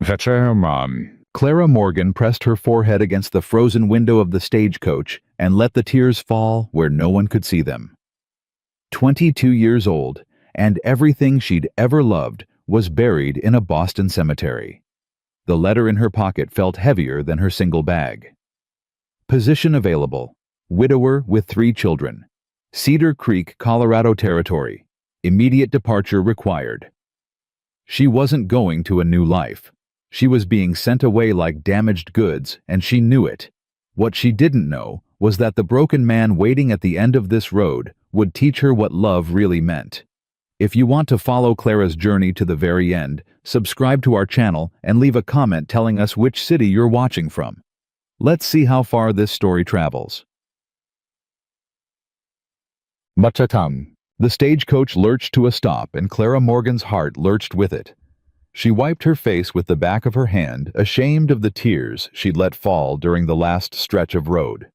That's her mom. Clara Morgan pressed her forehead against the frozen window of the stagecoach and let the tears fall where no one could see them. 22 years old, and everything she'd ever loved was buried in a Boston cemetery. The letter in her pocket felt heavier than her single bag. Position available: widower with 3 children. Cedar Creek, Colorado Territory. Immediate departure required. She wasn't going to a new life. She was being sent away like damaged goods, and she knew it. What she didn't know was that the broken man waiting at the end of this road would teach her what love really meant. If you want to follow Clara's journey to the very end, subscribe to our channel and leave a comment telling us which city you're watching from. Let's see how far this story travels. Machatam. The stagecoach lurched to a stop, and Clara Morgan's heart lurched with it. She wiped her face with the back of her hand, ashamed of the tears she'd let fall during the last stretch of road.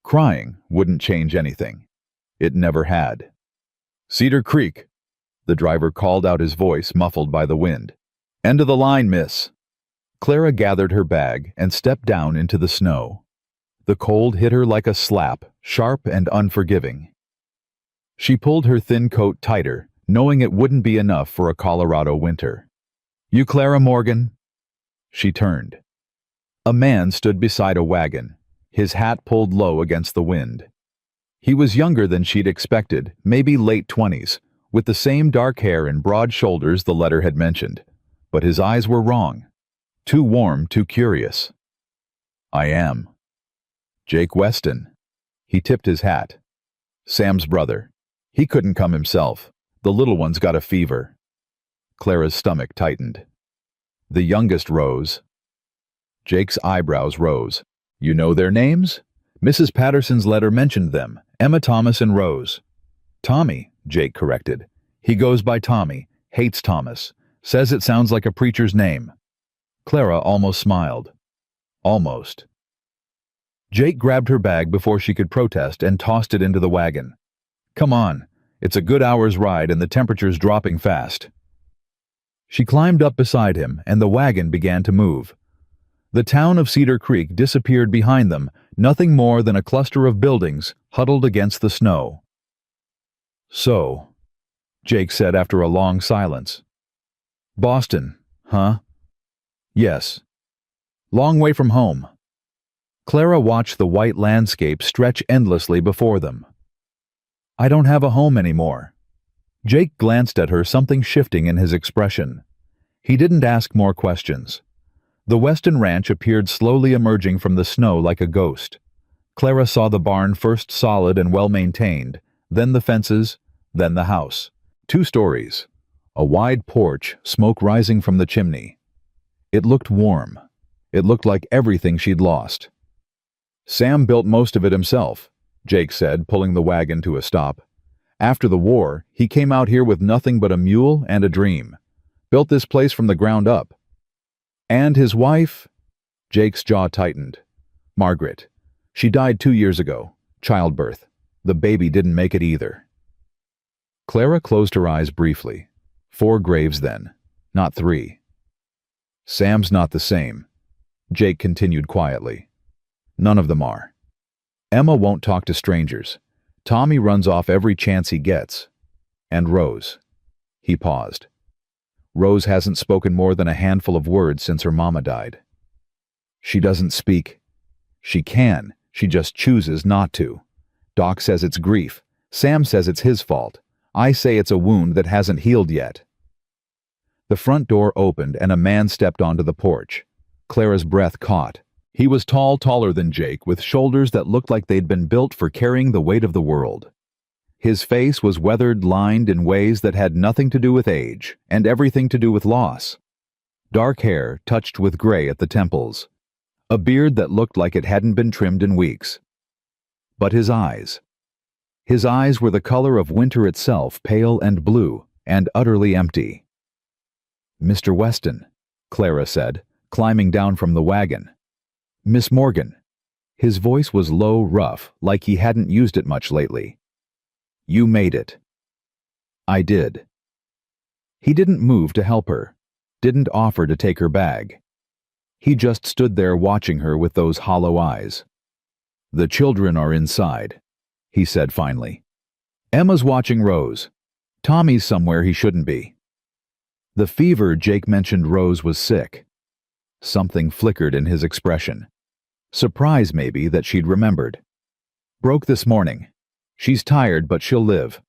Crying wouldn't change anything. It never had. "Cedar Creek," the driver called out, his voice muffled by the wind. "End of the line, miss." Clara gathered her bag and stepped down into the snow. The cold hit her like a slap, sharp and unforgiving. She pulled her thin coat tighter, knowing it wouldn't be enough for a Colorado winter. "You Clara Morgan?" She turned. A man stood beside a wagon, his hat pulled low against the wind. He was younger than she'd expected, maybe late 20s, with the same dark hair and broad shoulders the letter had mentioned. But his eyes were wrong. Too warm, too curious. "I am." "Jake Weston." He tipped his hat. "Sam's brother. He couldn't come himself. The little one's got a fever." Clara's stomach tightened. The youngest rose. Jake's eyebrows rose. "You know their names?" "Mrs. Patterson's letter mentioned them, Emma Thomas and Rose." "Tommy," Jake corrected. "He goes by Tommy, hates Thomas, says it sounds like a preacher's name." Clara almost smiled. Almost. Jake grabbed her bag before she could protest and tossed it into the wagon. "Come on, it's a good hour's ride and the temperature's dropping fast." She climbed up beside him, and the wagon began to move. The town of Cedar Creek disappeared behind them, nothing more than a cluster of buildings huddled against the snow. "So," Jake said after a long silence. "Boston, huh?" "Yes. Long way from home." Clara watched the white landscape stretch endlessly before them. "I don't have a home anymore." Jake glanced at her, something shifting in his expression. He didn't ask more questions. The Weston Ranch appeared slowly emerging from the snow like a ghost. Clara saw the barn, first solid and well-maintained, then the fences, then the house. 2 stories. A wide porch, smoke rising from the chimney. It looked warm. It looked like everything she'd lost. "Sam built most of it himself," Jake said, pulling the wagon to a stop. "After the war, he came out here with nothing but a mule and a dream. Built this place from the ground up." "And his wife?" Jake's jaw tightened. "Margaret. She died 2 years ago. Childbirth. The baby didn't make it either." Clara closed her eyes briefly. 4 graves then, not 3. "Sam's not the same," Jake continued quietly. "None of them are. Emma won't talk to strangers. Tommy runs off every chance he gets. And Rose." He paused. "Rose hasn't spoken more than a handful of words since her mama died." "She doesn't speak." "She can, she just chooses not to. Doc says it's grief. Sam says it's his fault. I say it's a wound that hasn't healed yet." The front door opened and a man stepped onto the porch. Clara's breath caught. He was tall, taller than Jake, with shoulders that looked like they'd been built for carrying the weight of the world. His face was weathered, lined in ways that had nothing to do with age, and everything to do with loss. Dark hair touched with gray at the temples. A beard that looked like it hadn't been trimmed in weeks. But his eyes. His eyes were the color of winter itself, pale and blue, and utterly empty. "Mr. Weston," Clara said, climbing down from the wagon. "Miss Morgan." His voice was low, rough, like he hadn't used it much lately. "You made it." "I did." He didn't move to help her, didn't offer to take her bag. He just stood there watching her with those hollow eyes. "The children are inside," he said finally. "Emma's watching Rose. Tommy's somewhere he shouldn't be." The fever Jake mentioned Rose was sick. Something flickered in his expression. Surprise, maybe, that she'd remembered. "Broke this morning. She's tired, but she'll live."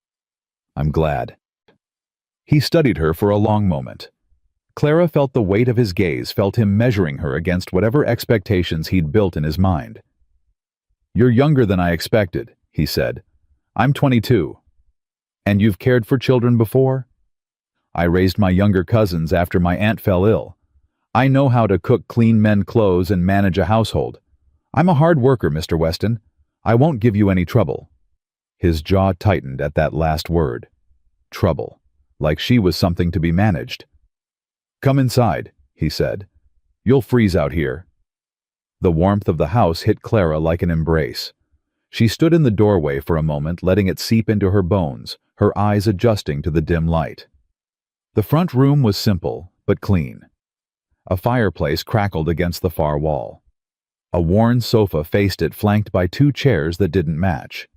"I'm glad." He studied her for a long moment. Clara felt the weight of his gaze, felt him measuring her against whatever expectations he'd built in his mind. "You're younger than I expected," he said. "I'm 22. And you've cared for children before?" "I raised my younger cousins after my aunt fell ill. I know how to cook, clean men's clothes, and manage a household. I'm a hard worker, Mr. Weston. I won't give you any trouble." His jaw tightened at that last word. Trouble. Like she was something to be managed. "Come inside," he said. "You'll freeze out here." The warmth of the house hit Clara like an embrace. She stood in the doorway for a moment, letting it seep into her bones, her eyes adjusting to the dim light. The front room was simple, but clean. A fireplace crackled against the far wall. A worn sofa faced it, flanked by two chairs that didn't match.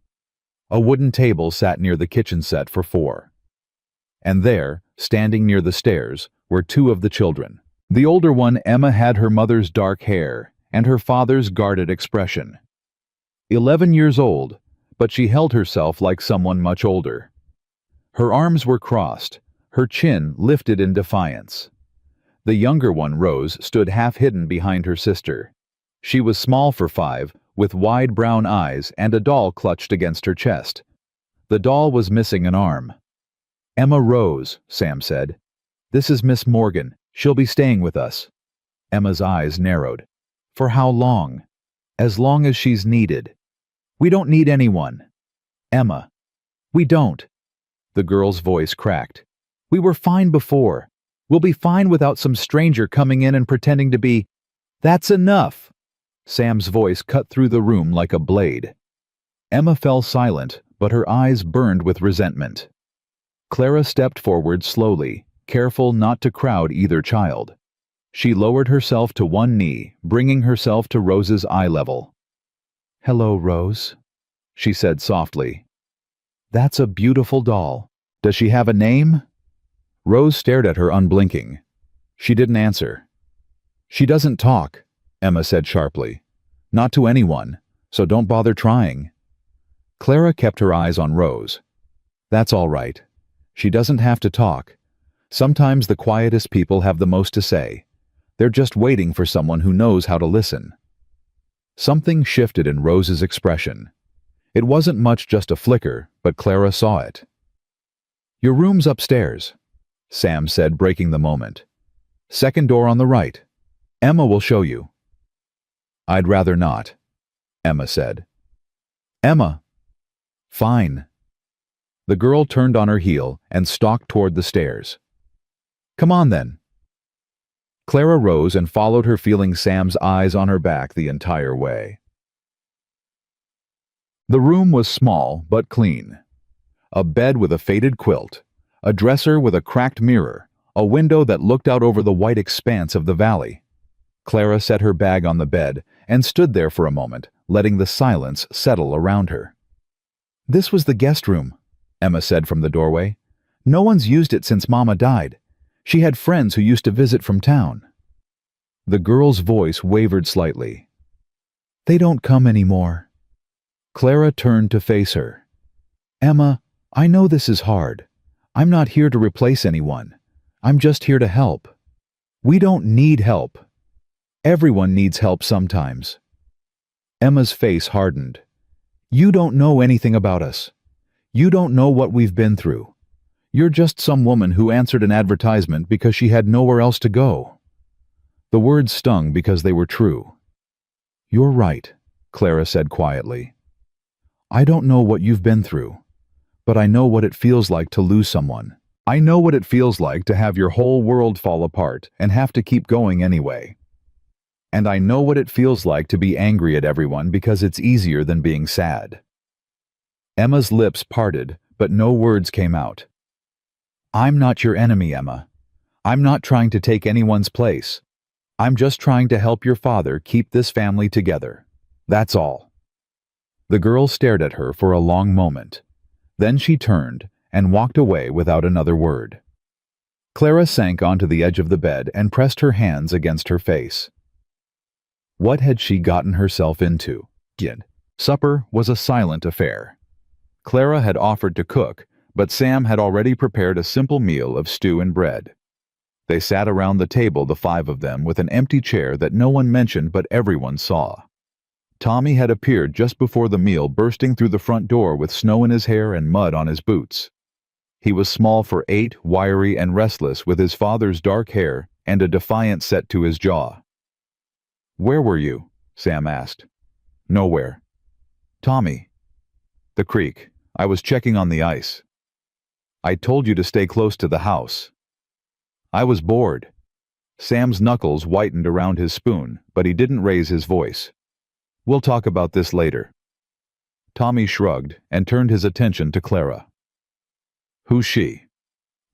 A wooden table sat near the kitchen set for four. And there, standing near the stairs, were two of the children. The older one, Emma, had her mother's dark hair and her father's guarded expression. 11 years old, but she held herself like someone much older. Her arms were crossed, her chin lifted in defiance. The younger one, Rose, stood half-hidden behind her sister. She was small for 5, with wide brown eyes and a doll clutched against her chest. The doll was missing an arm. "Emma Rose," Sam said. "This is Miss Morgan. She'll be staying with us." Emma's eyes narrowed. "For how long?" "As long as she's needed." "We don't need anyone." "Emma." "We don't." The girl's voice cracked. "We were fine before. We'll be fine without some stranger coming in and pretending to be—" "That's enough!" Sam's voice cut through the room like a blade. Emma fell silent, but her eyes burned with resentment. Clara stepped forward slowly, careful not to crowd either child. She lowered herself to one knee, bringing herself to Rose's eye level. "Hello, Rose," she said softly. "That's a beautiful doll. Does she have a name?" Rose stared at her unblinking. She didn't answer. "She doesn't talk," Emma said sharply. "Not to anyone, so don't bother trying." Clara kept her eyes on Rose. "That's all right. She doesn't have to talk. Sometimes the quietest people have the most to say. They're just waiting for someone who knows how to listen." Something shifted in Rose's expression. It wasn't much, just a flicker, but Clara saw it. "Your room's upstairs," Sam said, breaking the moment. "Second door on the right. Emma will show you." "I'd rather not," Emma said. "Emma." "Fine." The girl turned on her heel and stalked toward the stairs. "Come on, then." Clara rose and followed her, feeling Sam's eyes on her back the entire way. The room was small but clean. A bed with a faded quilt, a dresser with a cracked mirror, a window that looked out over the white expanse of the valley. Clara set her bag on the bed and stood there for a moment, letting the silence settle around her. "This was the guest room," Emma said from the doorway. "No one's used it since Mama died. She had friends who used to visit from town." The girl's voice wavered slightly. "They don't come anymore." Clara turned to face her. "Emma, I know this is hard. I'm not here to replace anyone. I'm just here to help. We don't need help. Everyone needs help sometimes." Emma's face hardened. "You don't know anything about us. You don't know what we've been through. You're just some woman who answered an advertisement because she had nowhere else to go." The words stung because they were true. "You're right," Clara said quietly. "I don't know what you've been through, but I know what it feels like to lose someone. I know what it feels like to have your whole world fall apart and have to keep going anyway. And I know what it feels like to be angry at everyone because it's easier than being sad." Emma's lips parted, but no words came out. "I'm not your enemy, Emma. I'm not trying to take anyone's place. I'm just trying to help your father keep this family together. That's all." The girl stared at her for a long moment. Then she turned and walked away without another word. Clara sank onto the edge of the bed and pressed her hands against her face. What had she gotten herself into? Supper was a silent affair. Clara had offered to cook, but Sam had already prepared a simple meal of stew and bread. They sat around the table, the five of them, with an empty chair that no one mentioned but everyone saw. Tommy had appeared just before the meal, bursting through the front door with snow in his hair and mud on his boots. He was small for 8, wiry and restless, with his father's dark hair and a defiant set to his jaw. "Where were you?" Sam asked. "Nowhere." "Tommy." "The creek. I was checking on the ice." "I told you to stay close to the house." "I was bored." Sam's knuckles whitened around his spoon, but he didn't raise his voice. "We'll talk about this later." Tommy shrugged and turned his attention to Clara. "Who's she?"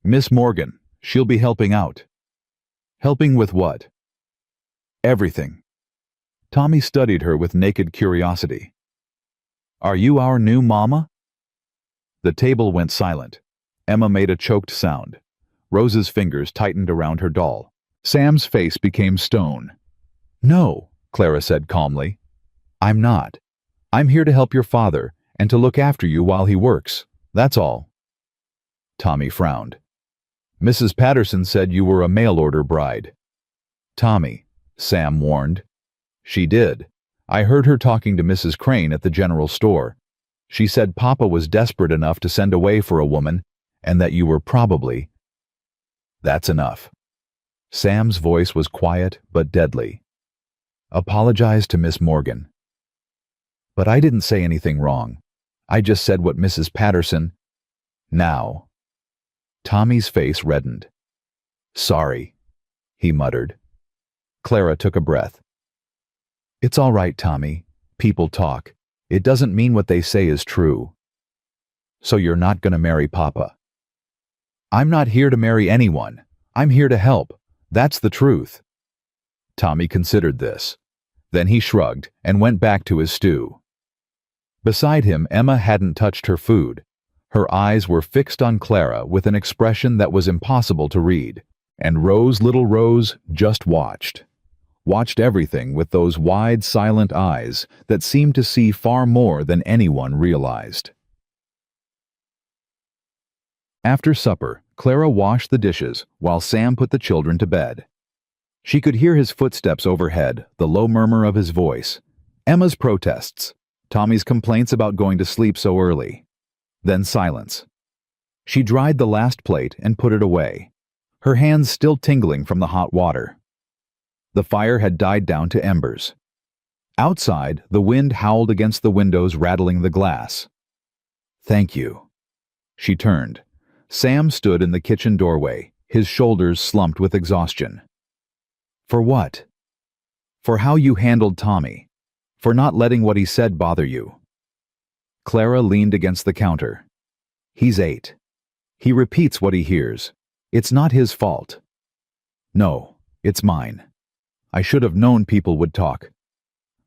"Miss Morgan. She'll be helping out." "Helping with what?" "Everything." Tommy studied her with naked curiosity. "Are you our new mama?" The table went silent. Emma made a choked sound. Rose's fingers tightened around her doll. Sam's face became stone. "No," Clara said calmly. "I'm not. I'm here to help your father and to look after you while he works. That's all." Tommy frowned. "Mrs. Patterson said you were a mail-order bride." "Tommy," Sam warned. "She did. I heard her talking to Mrs. Crane at the general store. She said Papa was desperate enough to send away for a woman, and that you were probably—" "That's enough." Sam's voice was quiet but deadly. "Apologize to Miss Morgan." "But I didn't say anything wrong. I just said what Mrs. Patterson—" "Now." Tommy's face reddened. "Sorry," he muttered. Clara took a breath. "It's all right, Tommy. People talk. It doesn't mean what they say is true." "So you're not going to marry Papa?" "I'm not here to marry anyone. I'm here to help. That's the truth." Tommy considered this. Then he shrugged and went back to his stew. Beside him, Emma hadn't touched her food. Her eyes were fixed on Clara with an expression that was impossible to read. And little Rose, just watched everything with those wide, silent eyes that seemed to see far more than anyone realized. After supper, Clara washed the dishes while Sam put the children to bed. She could hear his footsteps overhead, the low murmur of his voice, Emma's protests, Tommy's complaints about going to sleep so early. Then silence. She dried the last plate and put it away, her hands still tingling from the hot water. The fire had died down to embers. Outside, the wind howled against the windows, rattling the glass. "Thank you." She turned. Sam stood in the kitchen doorway, his shoulders slumped with exhaustion. "For what?" "For how you handled Tommy. For not letting what he said bother you." Clara leaned against the counter. "He's 8. He repeats what he hears. It's not his fault." "No, it's mine. I should have known people would talk.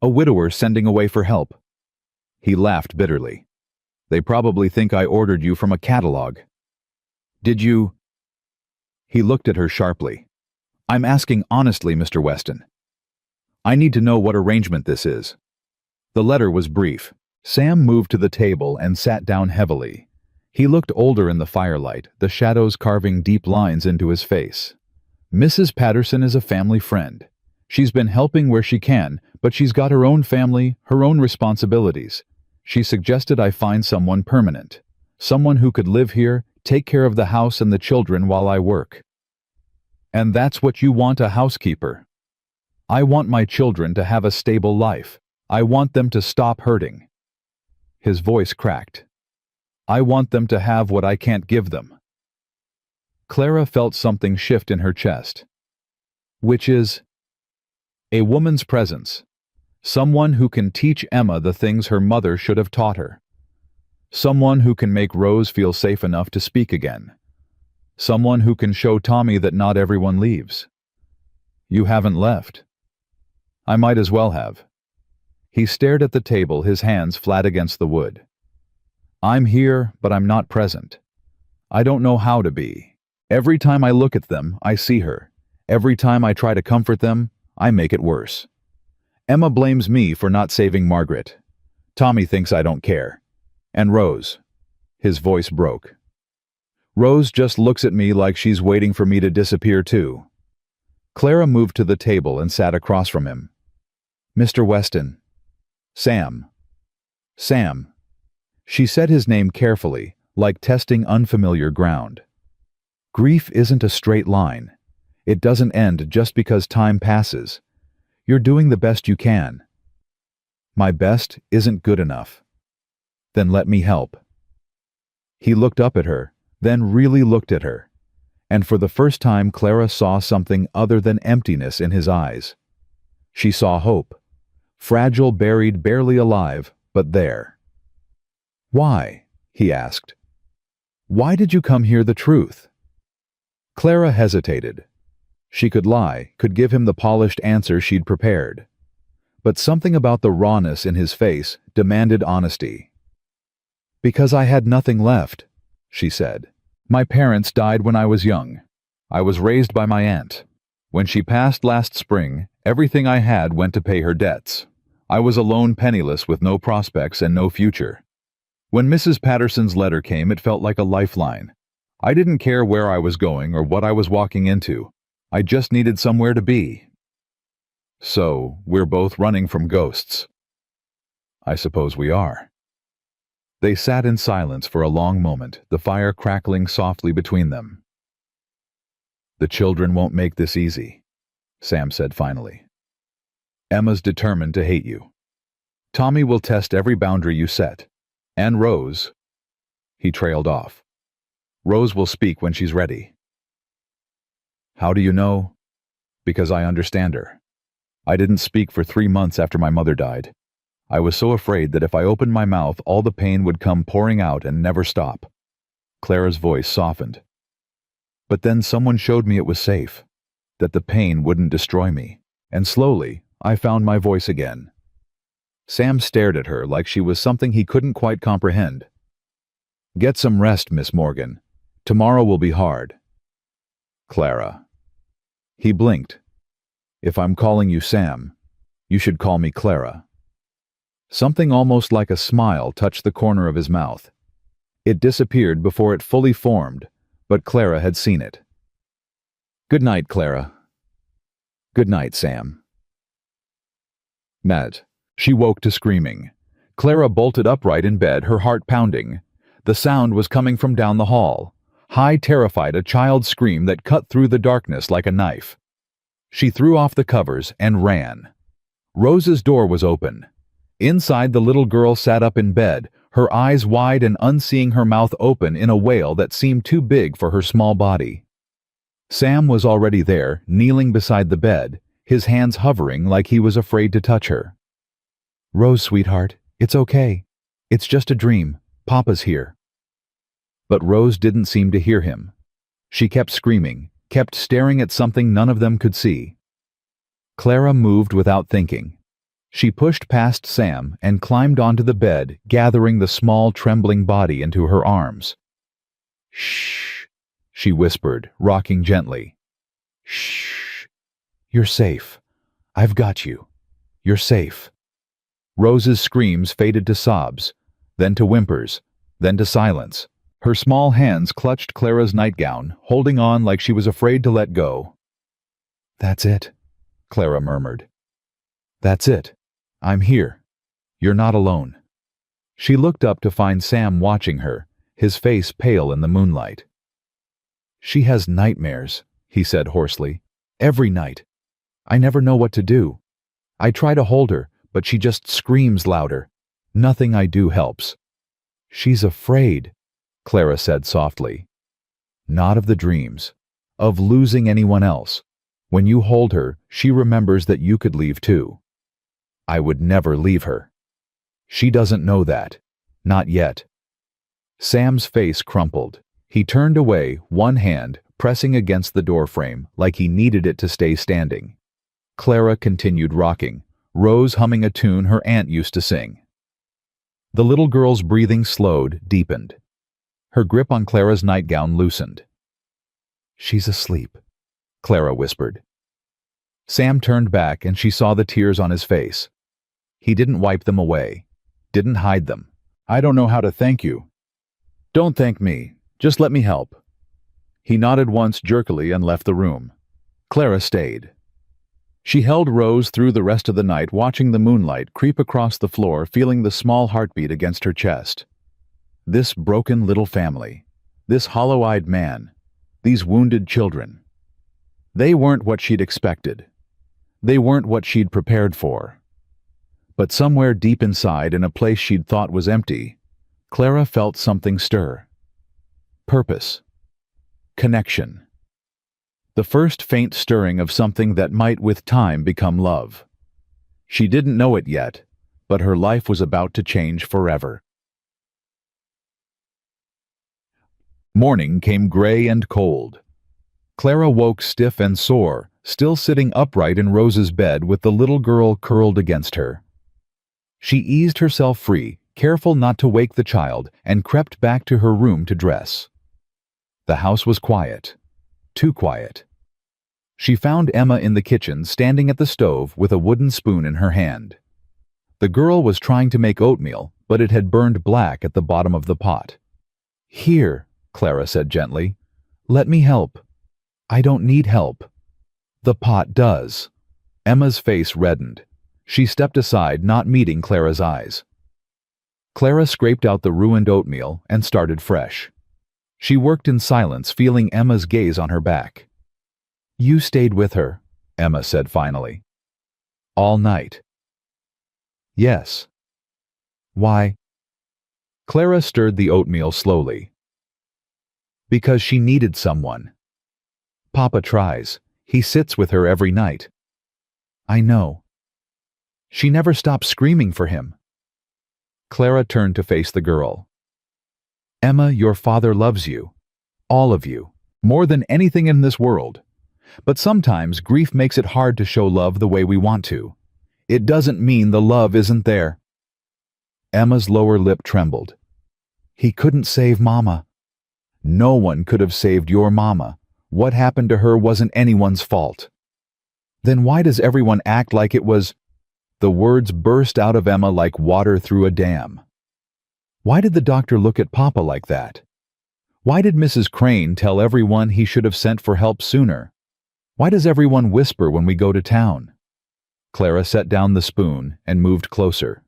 A widower sending away for help." He laughed bitterly. "They probably think I ordered you from a catalog." "Did you—" He looked at her sharply. "I'm asking honestly, Mr. Weston. I need to know what arrangement this is." The letter was brief. Sam moved to the table and sat down heavily. He looked older in the firelight, the shadows carving deep lines into his face. "Mrs. Patterson is a family friend. She's been helping where she can, but she's got her own family, her own responsibilities. She suggested I find someone permanent, someone who could live here, take care of the house and the children while I work." "And that's what you want, a housekeeper?" "I want my children to have a stable life. I want them to stop hurting." His voice cracked. "I want them to have what I can't give them." Clara felt something shift in her chest. "Which is?" "A woman's presence. Someone who can teach Emma the things her mother should have taught her. Someone who can make Rose feel safe enough to speak again. Someone who can show Tommy that not everyone leaves." You haven't left. I might as well have. He stared at the table, his hands flat against the wood. I'm here, but I'm not present. I don't know how to be. Every time I look at them, I see her. Every time I try to comfort them, I make it worse. Emma blames me for not saving Margaret. Tommy thinks I don't care. And Rose. His voice broke. Rose just looks at me like she's waiting for me to disappear too. Clara moved to the table and sat across from him. Mr. Weston. Sam. Sam. She said his name carefully, like testing unfamiliar ground. Grief isn't a straight line. It doesn't end just because time passes. You're doing the best you can. My best isn't good enough. Then let me help. He looked up at her, then really looked at her. And for the first time, Clara saw something other than emptiness in his eyes. She saw hope. Fragile, buried, barely alive, but there. Why? He asked. Why did you come here the truth? Clara hesitated. She could lie, could give him the polished answer she'd prepared. But something about the rawness in his face demanded honesty. Because I had nothing left, she said. My parents died when I was young. I was raised by my aunt. When she passed last spring, everything I had went to pay her debts. I was alone, penniless, with no prospects and no future. When Mrs. Patterson's letter came, it felt like a lifeline. I didn't care where I was going or what I was walking into. I just needed somewhere to be. So, we're both running from ghosts. I suppose we are. They sat in silence for a long moment, the fire crackling softly between them. The children won't make this easy, Sam said finally. Emma's determined to hate you. Tommy will test every boundary you set. And Rose. He trailed off. Rose will speak when she's ready. How do you know? Because I understand her. I didn't speak for 3 months after my mother died. I was so afraid that if I opened my mouth, all the pain would come pouring out and never stop. Clara's voice softened. But then someone showed me it was safe, that the pain wouldn't destroy me, and slowly I found my voice again. Sam stared at her like she was something he couldn't quite comprehend. Get some rest, Miss Morgan. Tomorrow will be hard. Clara. He blinked. If I'm calling you Sam, you should call me Clara. Something almost like a smile touched the corner of his mouth. It disappeared before it fully formed, but Clara had seen it. Good night, Clara. Good night, Sam. Matt. She woke to screaming. Clara bolted upright in bed, her heart pounding. The sound was coming from down the hall. High, terrified, a child's scream that cut through the darkness like a knife. She threw off the covers and ran. Rose's door was open. Inside, the little girl sat up in bed, her eyes wide and unseeing, her mouth open in a wail that seemed too big for her small body. Sam was already there, kneeling beside the bed, his hands hovering like he was afraid to touch her. Rose, sweetheart, it's okay. It's just a dream. Papa's here. But Rose didn't seem to hear him. She kept screaming, kept staring at something none of them could see. Clara moved without thinking. She pushed past Sam and climbed onto the bed, gathering the small, trembling body into her arms. Shh, she whispered, rocking gently. Shh. You're safe. I've got you. You're safe. Rose's screams faded to sobs, then to whimpers, then to silence. Her small hands clutched Clara's nightgown, holding on like she was afraid to let go. That's it, Clara murmured. That's it. I'm here. You're not alone. She looked up to find Sam watching her, his face pale in the moonlight. She has nightmares, he said hoarsely. Every night. I never know what to do. I try to hold her, but she just screams louder. Nothing I do helps. She's afraid, Clara said softly. Not of the dreams, of losing anyone else. When you hold her, she remembers that you could leave too. I would never leave her. She doesn't know that. Not yet. Sam's face crumpled. He turned away, one hand pressing against the doorframe like he needed it to stay standing. Clara continued rocking, Rose humming a tune her aunt used to sing. The little girl's breathing slowed, deepened. Her grip on Clara's nightgown loosened. "She's asleep," Clara whispered. Sam turned back and she saw the tears on his face. He didn't wipe them away, didn't hide them. "I don't know how to thank you." "Don't thank me. Just let me help." He nodded once jerkily and left the room. Clara stayed. She held Rose through the rest of the night, watching the moonlight creep across the floor, feeling the small heartbeat against her chest. This broken little family, this hollow-eyed man, these wounded children. They weren't what she'd expected. They weren't what she'd prepared for. But somewhere deep inside, in a place she'd thought was empty, Clara felt something stir. Purpose. Connection. The first faint stirring of something that might with time become love. She didn't know it yet, but her life was about to change forever. Morning came gray and cold. Clara woke stiff and sore, still sitting upright in Rose's bed with the little girl curled against her. She eased herself free, careful not to wake the child, and crept back to her room to dress. The house was quiet. Too quiet. She found Emma in the kitchen, standing at the stove with a wooden spoon in her hand. The girl was trying to make oatmeal, but it had burned black at the bottom of the pot. "Here," Clara said gently. "Let me help." "I don't need help." "The pot does." Emma's face reddened. She stepped aside, not meeting Clara's eyes. Clara scraped out the ruined oatmeal and started fresh. She worked in silence, feeling Emma's gaze on her back. "You stayed with her," Emma said finally. "All night?" "Yes." "Why?" Clara stirred the oatmeal slowly. "Because she needed someone. Papa tries. He sits with her every night." "I know." "She never stops screaming for him." Clara turned to face the girl. "Emma, your father loves you. All of you. More than anything in this world. But sometimes grief makes it hard to show love the way we want to. It doesn't mean the love isn't there." Emma's lower lip trembled. "He couldn't save Mama." "No one could have saved your Mama. What happened to her wasn't anyone's fault." "Then why does everyone act like it was—" The words burst out of Emma like water through a dam. Why did the doctor look at Papa like that? Why did Mrs. Crane tell everyone he should have sent for help sooner? Why does everyone whisper when we go to town? Clara set down the spoon and moved closer.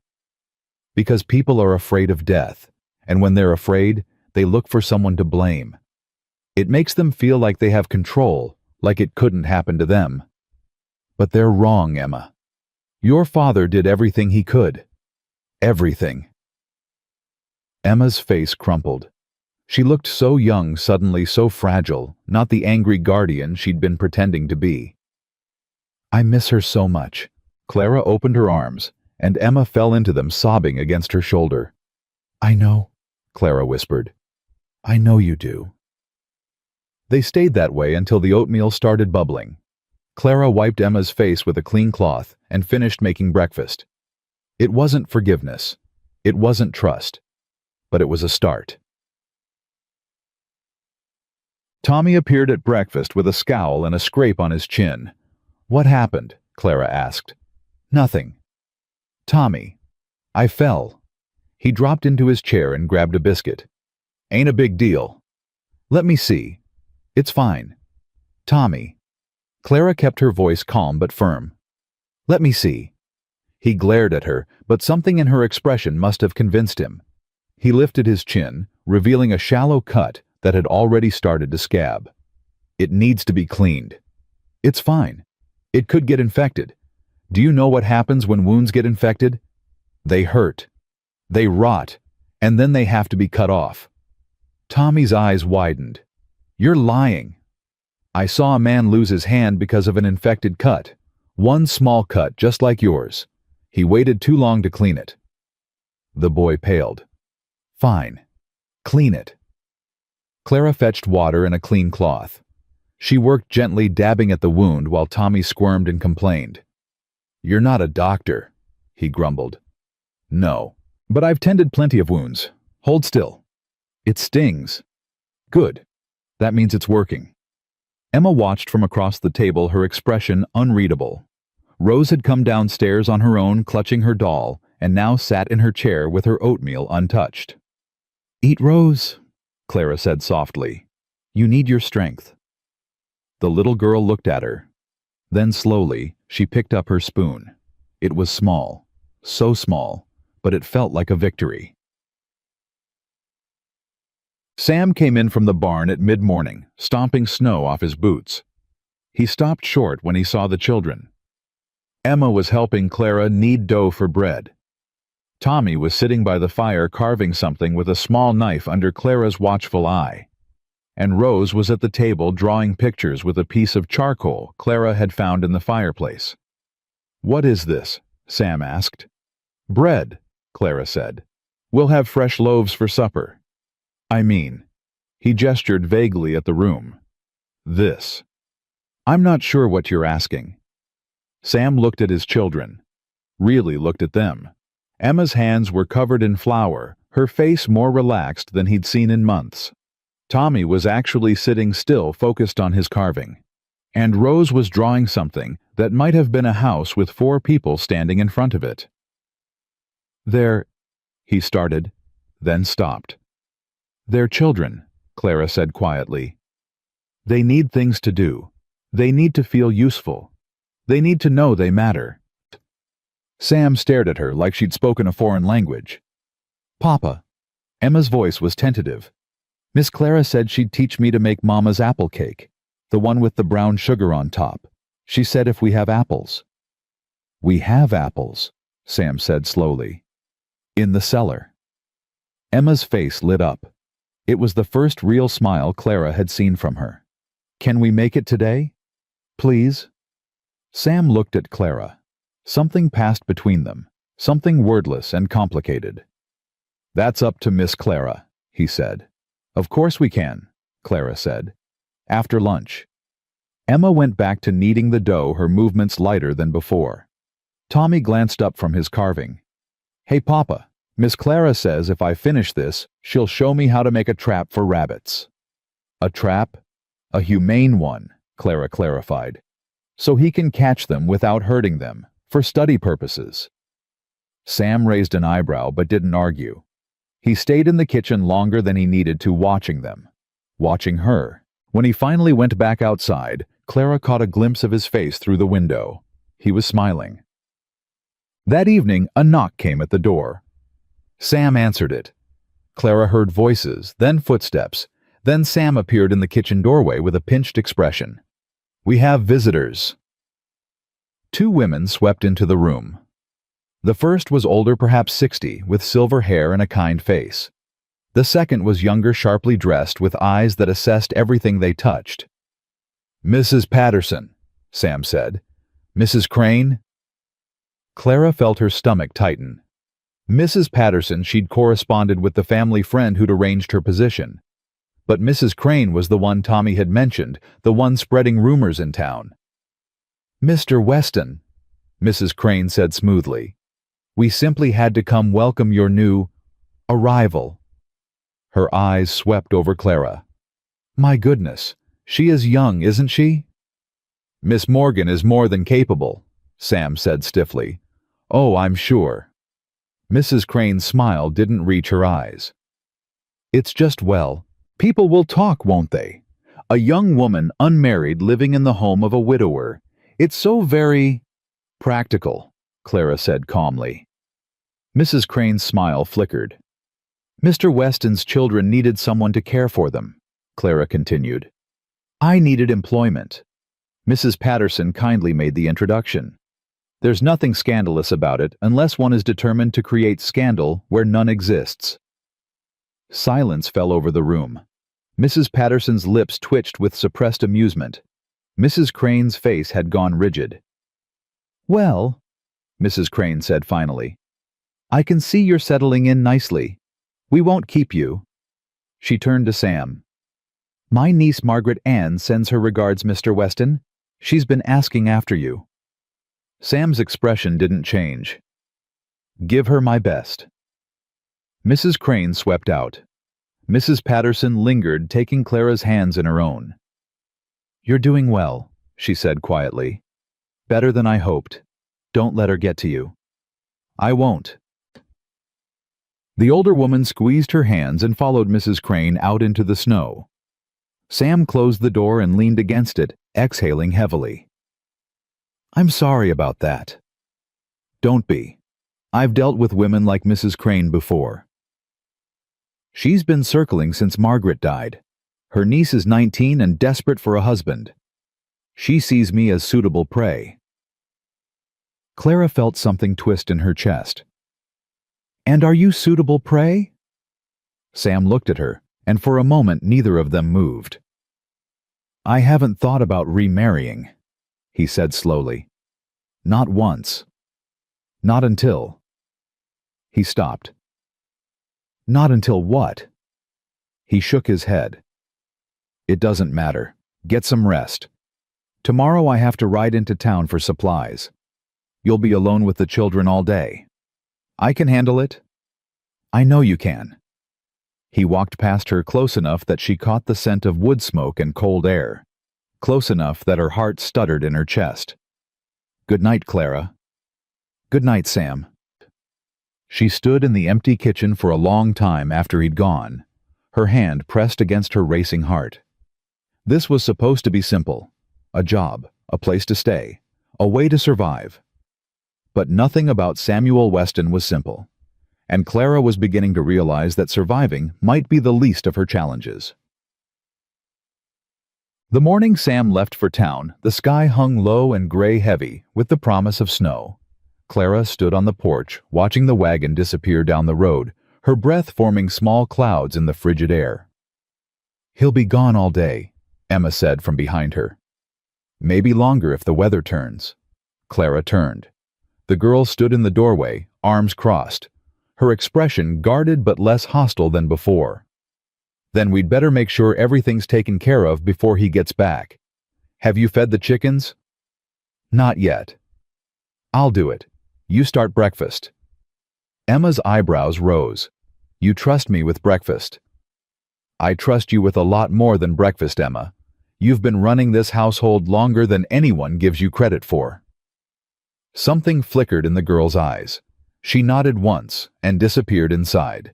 Because people are afraid of death, and when they're afraid, they look for someone to blame. It makes them feel like they have control, like it couldn't happen to them. But they're wrong, Emma. Your father did everything he could. Everything. Emma's face crumpled. She looked so young, suddenly so fragile, not the angry guardian she'd been pretending to be. "I miss her so much." Clara opened her arms, and Emma fell into them, sobbing against her shoulder. "I know," Clara whispered. "I know you do." They stayed that way until the oatmeal started bubbling. Clara wiped Emma's face with a clean cloth and finished making breakfast. It wasn't forgiveness. It wasn't trust. But it was a start. Tommy appeared at breakfast with a scowl and a scrape on his chin. "What happened?" Clara asked. "Nothing." "Tommy." "I fell." He dropped into his chair and grabbed a biscuit. "Ain't a big deal." "Let me see." "It's fine." "Tommy." Clara kept her voice calm but firm. "Let me see." He glared at her, but something in her expression must have convinced him. He lifted his chin, revealing a shallow cut that had already started to scab. "It needs to be cleaned." "It's fine. It could get infected. Do you know what happens when wounds get infected? They hurt. They rot, and then they have to be cut off." Tommy's eyes widened. "You're lying." "I saw a man lose his hand because of an infected cut. One small cut, just like yours. He waited too long to clean it." The boy paled. "Fine. Clean it." Clara fetched water and a clean cloth. She worked gently, dabbing at the wound while Tommy squirmed and complained. "You're not a doctor," he grumbled. "No, but I've tended plenty of wounds. Hold still. It stings." "Good. That means it's working." Emma watched from across the table, her expression unreadable. Rose had come downstairs on her own, clutching her doll, and now sat in her chair with her oatmeal untouched. "Eat, Rose," Clara said softly. "You need your strength." The little girl looked at her. Then slowly, she picked up her spoon. It was small, so small, but it felt like a victory. Sam came in from the barn at mid-morning, stomping snow off his boots. He stopped short when he saw the children. Emma was helping Clara knead dough for bread. Tommy was sitting by the fire carving something with a small knife under Clara's watchful eye. And Rose was at the table drawing pictures with a piece of charcoal Clara had found in the fireplace. "What is this?" Sam asked. "Bread," Clara said. "We'll have fresh loaves for supper." "I mean," he gestured vaguely at the room. "This." "I'm not sure what you're asking." Sam looked at his children. Really looked at them. Emma's hands were covered in flour, her face more relaxed than he'd seen in months. Tommy was actually sitting still, focused on his carving. And Rose was drawing something that might have been a house with 4 people standing in front of it. "They're—" he started, then stopped. "They're children," Clara said quietly. "They need things to do. They need to feel useful. They need to know they matter." Sam stared at her like she'd spoken a foreign language. "Papa." Emma's voice was tentative. "Miss Clara said she'd teach me to make Mama's apple cake, the one with the brown sugar on top. She said if we have apples." "We have apples," Sam said slowly. "In the cellar." Emma's face lit up. It was the first real smile Clara had seen from her. "Can we make it today? Please?" Sam looked at Clara. Something passed between them, something wordless and complicated. "That's up to Miss Clara," he said. "Of course we can," Clara said. "After lunch." Emma went back to kneading the dough, her movements lighter than before. Tommy glanced up from his carving. "Hey, Papa, Miss Clara says if I finish this, she'll show me how to make a trap for rabbits." "A trap? A humane one," Clara clarified. "So he can catch them without hurting them, for study purposes." Sam raised an eyebrow but didn't argue. He stayed in the kitchen longer than he needed to, watching them. Watching her. When he finally went back outside, Clara caught a glimpse of his face through the window. He was smiling. That evening, a knock came at the door. Sam answered it. Clara heard voices, then footsteps. Then Sam appeared in the kitchen doorway with a pinched expression. "We have visitors." 2 women swept into the room. The first was older, perhaps 60, with silver hair and a kind face. The second was younger, sharply dressed, with eyes that assessed everything they touched. "Mrs. Patterson," Sam said. "Mrs. Crane?" Clara felt her stomach tighten. Mrs. Patterson, she'd corresponded with the family friend who'd arranged her position. But Mrs. Crane was the one Tommy had mentioned, the one spreading rumors in town. "Mr. Weston," Mrs. Crane said smoothly. "We simply had to come welcome your new arrival." Her eyes swept over Clara. "My goodness, she is young, isn't she?" "Miss Morgan is more than capable," Sam said stiffly. "Oh, I'm sure." Mrs. Crane's smile didn't reach her eyes. "It's just, well, people will talk, won't they? A young woman, unmarried, living in the home of a widower. It's so very practical," Clara said calmly. Mrs. Crane's smile flickered. "Mr. Weston's children needed someone to care for them," Clara continued. "I needed employment." Mrs. Patterson kindly made the introduction. "There's nothing scandalous about it unless one is determined to create scandal where none exists." Silence fell over the room. Mrs. Patterson's lips twitched with suppressed amusement. Mrs. Crane's face had gone rigid. "Well," Mrs. Crane said finally, "I can see you're settling in nicely. We won't keep you." She turned to Sam. My niece Margaret Ann sends her regards, Mr. Weston. She's been asking after you. Sam's expression didn't change. Give her my best. Mrs. Crane swept out. Mrs. Patterson lingered, taking Clara's hands in her own. You're doing well, she said quietly. Better than I hoped. Don't let her get to you. I won't. The older woman squeezed her hands and followed Mrs. Crane out into the snow. Sam closed the door and leaned against it, exhaling heavily. I'm sorry about that. Don't be. I've dealt with women like Mrs. Crane before. She's been circling since Margaret died. Her niece is 19 and desperate for a husband. She sees me as suitable prey. Clara felt something twist in her chest. And are you suitable prey? Sam looked at her, and for a moment neither of them moved. I haven't thought about remarrying, he said slowly. Not once. Not until. He stopped. Not until what? He shook his head. It doesn't matter. Get some rest. Tomorrow I have to ride into town for supplies. You'll be alone with the children all day. I can handle it. I know you can. He walked past her close enough that she caught the scent of wood smoke and cold air, close enough that her heart stuttered in her chest. Good night, Clara. Good night, Sam. She stood in the empty kitchen for a long time after he'd gone, her hand pressed against her racing heart. This was supposed to be simple. A job, a place to stay, a way to survive. But nothing about Samuel Weston was simple, and Clara was beginning to realize that surviving might be the least of her challenges. The morning Sam left for town, the sky hung low and gray heavy with the promise of snow. Clara stood on the porch, watching the wagon disappear down the road, her breath forming small clouds in the frigid air. He'll be gone all day, Emma said from behind her. Maybe longer if the weather turns. Clara turned. The girl stood in the doorway, arms crossed, her expression guarded but less hostile than before. Then we'd better make sure everything's taken care of before he gets back. Have you fed the chickens? Not yet. I'll do it. You start breakfast. Emma's eyebrows rose. You trust me with breakfast. I trust you with a lot more than breakfast, Emma. You've been running this household longer than anyone gives you credit for. Something flickered in the girl's eyes. She nodded once and disappeared inside.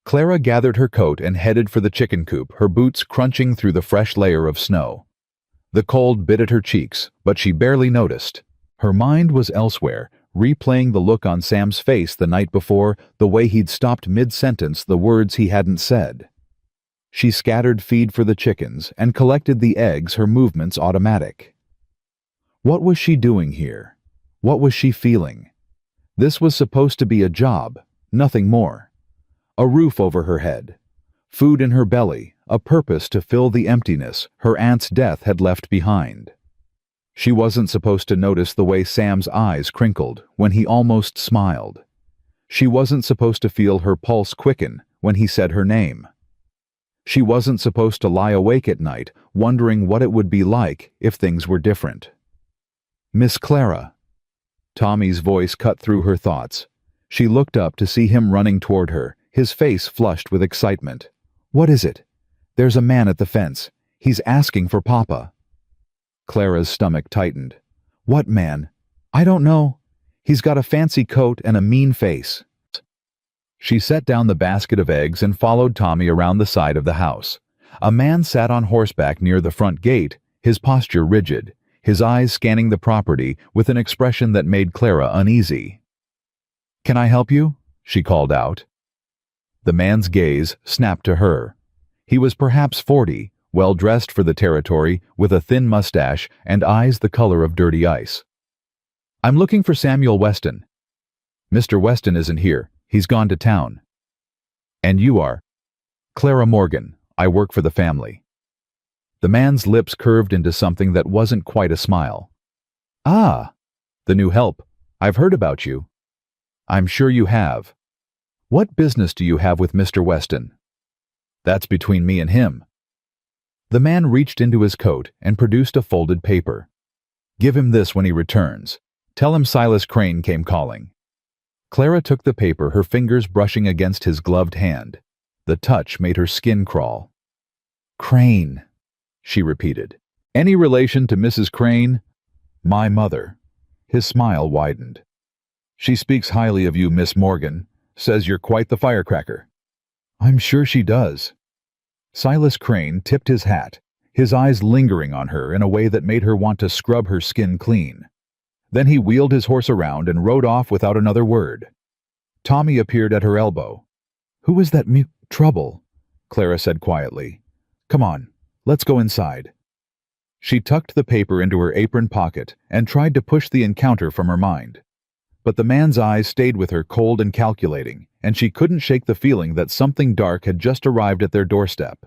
Clara gathered her coat and headed for the chicken coop, her boots crunching through the fresh layer of snow. The cold bit at her cheeks, but she barely noticed. Her mind was elsewhere, replaying the look on Sam's face the night before, the way he'd stopped mid-sentence, the words he hadn't said. She scattered feed for the chickens and collected the eggs, her movements automatic. What was she doing here? What was she feeling? This was supposed to be a job, nothing more. A roof over her head, food in her belly, a purpose to fill the emptiness her aunt's death had left behind. She wasn't supposed to notice the way Sam's eyes crinkled when he almost smiled. She wasn't supposed to feel her pulse quicken when he said her name. She wasn't supposed to lie awake at night wondering what it would be like if things were different. Miss Clara. Tommy's voice cut through her thoughts. She looked up to see him running toward her, his face flushed with excitement. What is it? There's a man at the fence. He's asking for Papa. Clara's stomach tightened. What man? I don't know. He's got a fancy coat and a mean face. She set down the basket of eggs and followed Tommy around the side of the house. A man sat on horseback near the front gate, his posture rigid, his eyes scanning the property with an expression that made Clara uneasy. Can I help you? She called out. The man's gaze snapped to her. He was perhaps 40, well-dressed for the territory, with a thin mustache and eyes the color of dirty ice. I'm looking for Samuel Weston. Mr. Weston isn't here. He's gone to town. And you are? Clara Morgan. I work for the family. The man's lips curved into something that wasn't quite a smile. Ah, the new help. I've heard about you. I'm sure you have. What business do you have with Mr. Weston? That's between me and him. The man reached into his coat and produced a folded paper. "Give him this when he returns. Tell him Silas Crane came calling." Clara took the paper, her fingers brushing against his gloved hand. The touch made her skin crawl. "Crane," she repeated. "Any relation to Mrs. Crane?" "My mother." His smile widened. "She speaks highly of you, Miss Morgan. Says you're quite the firecracker." "I'm sure she does." Silas Crane tipped his hat, his eyes lingering on her in a way that made her want to scrub her skin clean. Then he wheeled his horse around and rode off without another word. Tommy appeared at her elbow. "Who is that trouble?" Clara said quietly. "Come on, let's go inside." She tucked the paper into her apron pocket and tried to push the encounter from her mind. But the man's eyes stayed with her, cold and calculating, and she couldn't shake the feeling that something dark had just arrived at their doorstep.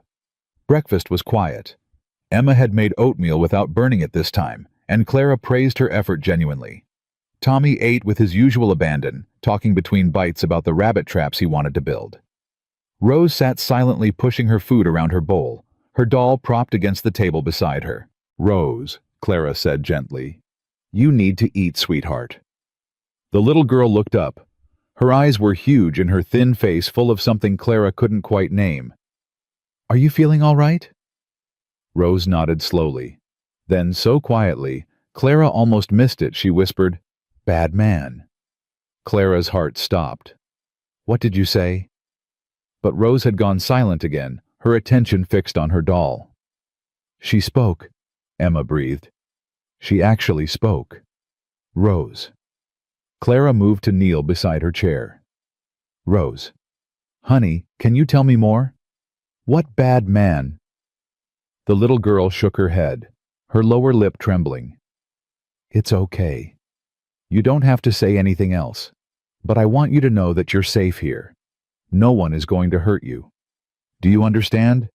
Breakfast was quiet. Emma had made oatmeal without burning it this time, and Clara praised her effort genuinely. Tommy ate with his usual abandon, talking between bites about the rabbit traps he wanted to build. Rose sat silently pushing her food around her bowl, her doll propped against the table beside her. "Rose," Clara said gently, "you need to eat, sweetheart." The little girl looked up. Her eyes were huge and her thin face full of something Clara couldn't quite name. "Are you feeling all right?" Rose nodded slowly. Then, so quietly, Clara almost missed it, she whispered, "Bad man." Clara's heart stopped. "What did you say?" But Rose had gone silent again, her attention fixed on her doll. "She spoke," Emma breathed. "She actually spoke. Rose." Clara moved to kneel beside her chair. "Rose. Honey, can you tell me more? What bad man?" The little girl shook her head, her lower lip trembling. "It's okay. You don't have to say anything else, but I want you to know that you're safe here. No one is going to hurt you. Do you understand?"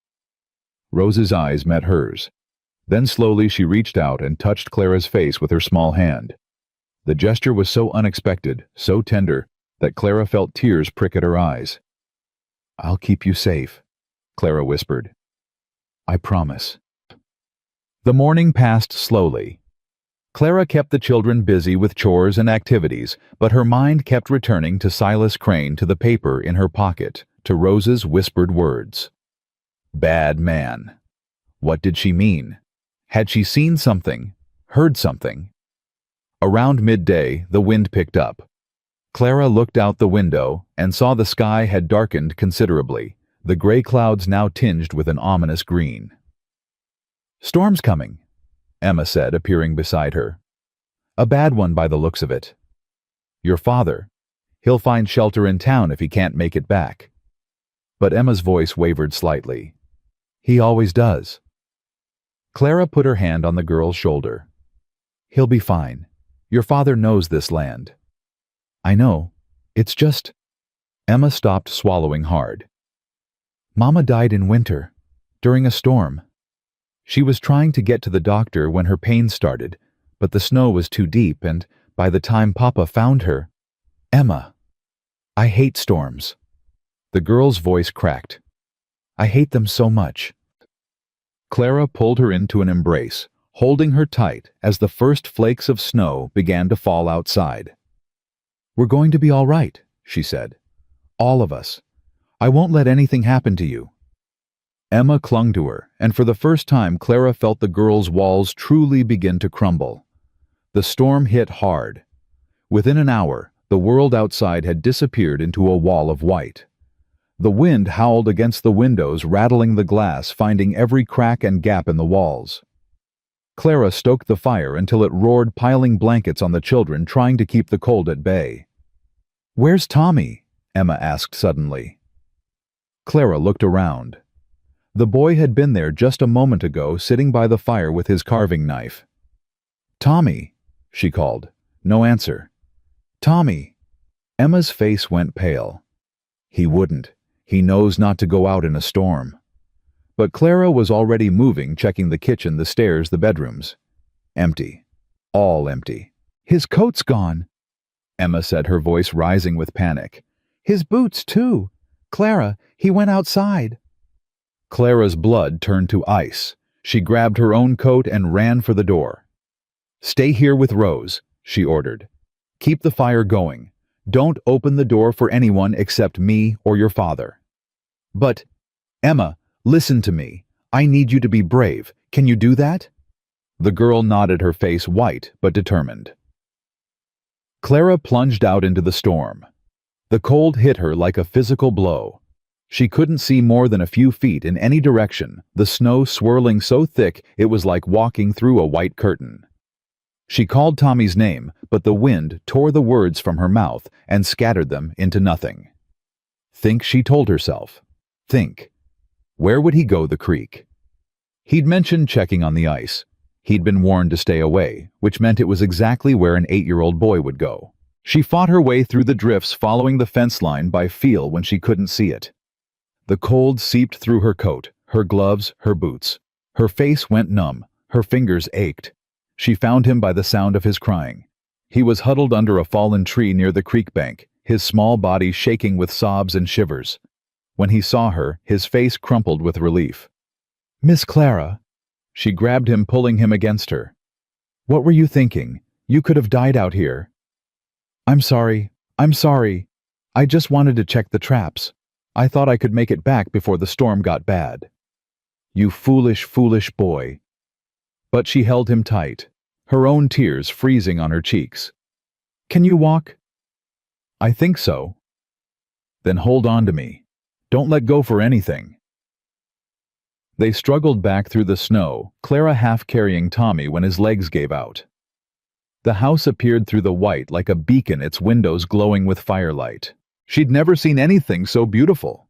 Rose's eyes met hers. Then slowly she reached out and touched Clara's face with her small hand. The gesture was so unexpected, so tender, that Clara felt tears prick at her eyes. "I'll keep you safe," Clara whispered. "I promise." The morning passed slowly. Clara kept the children busy with chores and activities, but her mind kept returning to Silas Crane, to the paper in her pocket, to Rose's whispered words. Bad man. What did she mean? Had she seen something? Heard something? Around midday, the wind picked up. Clara looked out the window and saw the sky had darkened considerably, the gray clouds now tinged with an ominous green. "Storm's coming," Emma said, appearing beside her. "A bad one by the looks of it. Your father. He'll find shelter in town if he can't make it back." But Emma's voice wavered slightly. "He always does." Clara put her hand on the girl's shoulder. "He'll be fine. Your father knows this land." "I know. It's just—" Emma stopped, swallowing hard. "Mama died in winter, during a storm. She was trying to get to the doctor when her pain started, but the snow was too deep, and by the time Papa found her— Emma, I hate storms." The girl's voice cracked. "I hate them so much." Clara pulled her into an embrace, holding her tight as the first flakes of snow began to fall outside. "We're going to be all right," she said. "All of us. I won't let anything happen to you." Emma clung to her, and for the first time Clara felt the girl's walls truly begin to crumble. The storm hit hard. Within an hour, the world outside had disappeared into a wall of white. The wind howled against the windows, rattling the glass, finding every crack and gap in the walls. Clara stoked the fire until it roared, piling blankets on the children, trying to keep the cold at bay. "Where's Tommy?" Emma asked suddenly. Clara looked around. The boy had been there just a moment ago, sitting by the fire with his carving knife. "Tommy," she called. No answer. "Tommy." Emma's face went pale. "He wouldn't. He knows not to go out in a storm." But Clara was already moving, checking the kitchen, the stairs, the bedrooms. Empty. All empty. "His coat's gone," Emma said, her voice rising with panic. "His boots, too. Clara, he went outside." Clara's blood turned to ice. She grabbed her own coat and ran for the door. "Stay here with Rose," she ordered. "Keep the fire going. Don't open the door for anyone except me or your father." "But, Emma, listen to me. I need you to be brave. Can you do that?" The girl nodded, her face white but determined. Clara plunged out into the storm. The cold hit her like a physical blow. She couldn't see more than a few feet in any direction, the snow swirling so thick it was like walking through a white curtain. She called Tommy's name, but the wind tore the words from her mouth and scattered them into nothing. Think, she told herself. Think. Where would he go? The creek. He'd mentioned checking on the ice. He'd been warned to stay away, which meant it was exactly where an 8-year-old boy would go. She fought her way through the drifts, following the fence line by feel when she couldn't see it. The cold seeped through her coat, her gloves, her boots. Her face went numb, her fingers ached. She found him by the sound of his crying. He was huddled under a fallen tree near the creek bank, his small body shaking with sobs and shivers. When he saw her, his face crumpled with relief. "Miss Clara." She grabbed him, pulling him against her. "What were you thinking? You could have died out here." I'm sorry. I just wanted to check the traps. I thought I could make it back before the storm got bad." "You foolish, foolish boy." But she held him tight, her own tears freezing on her cheeks. "Can you walk?" "I think so." "Then hold on to me. Don't let go for anything." They struggled back through the snow, Clara half carrying Tommy when his legs gave out. The house appeared through the white like a beacon, its windows glowing with firelight. She'd never seen anything so beautiful.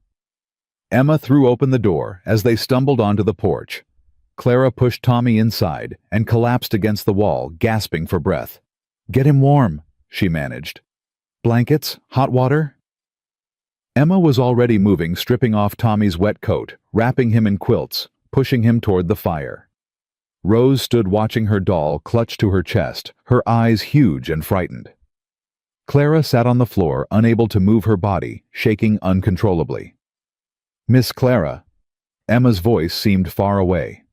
Emma threw open the door as they stumbled onto the porch. Clara pushed Tommy inside and collapsed against the wall, gasping for breath. "Get him warm," she managed. "Blankets? Hot water?" Emma was already moving, stripping off Tommy's wet coat, wrapping him in quilts, pushing him toward the fire. Rose stood watching her doll clutched to her chest, her eyes huge and frightened. Clara sat on the floor, unable to move her body, shaking uncontrollably. "Miss Clara." Emma's voice seemed far away.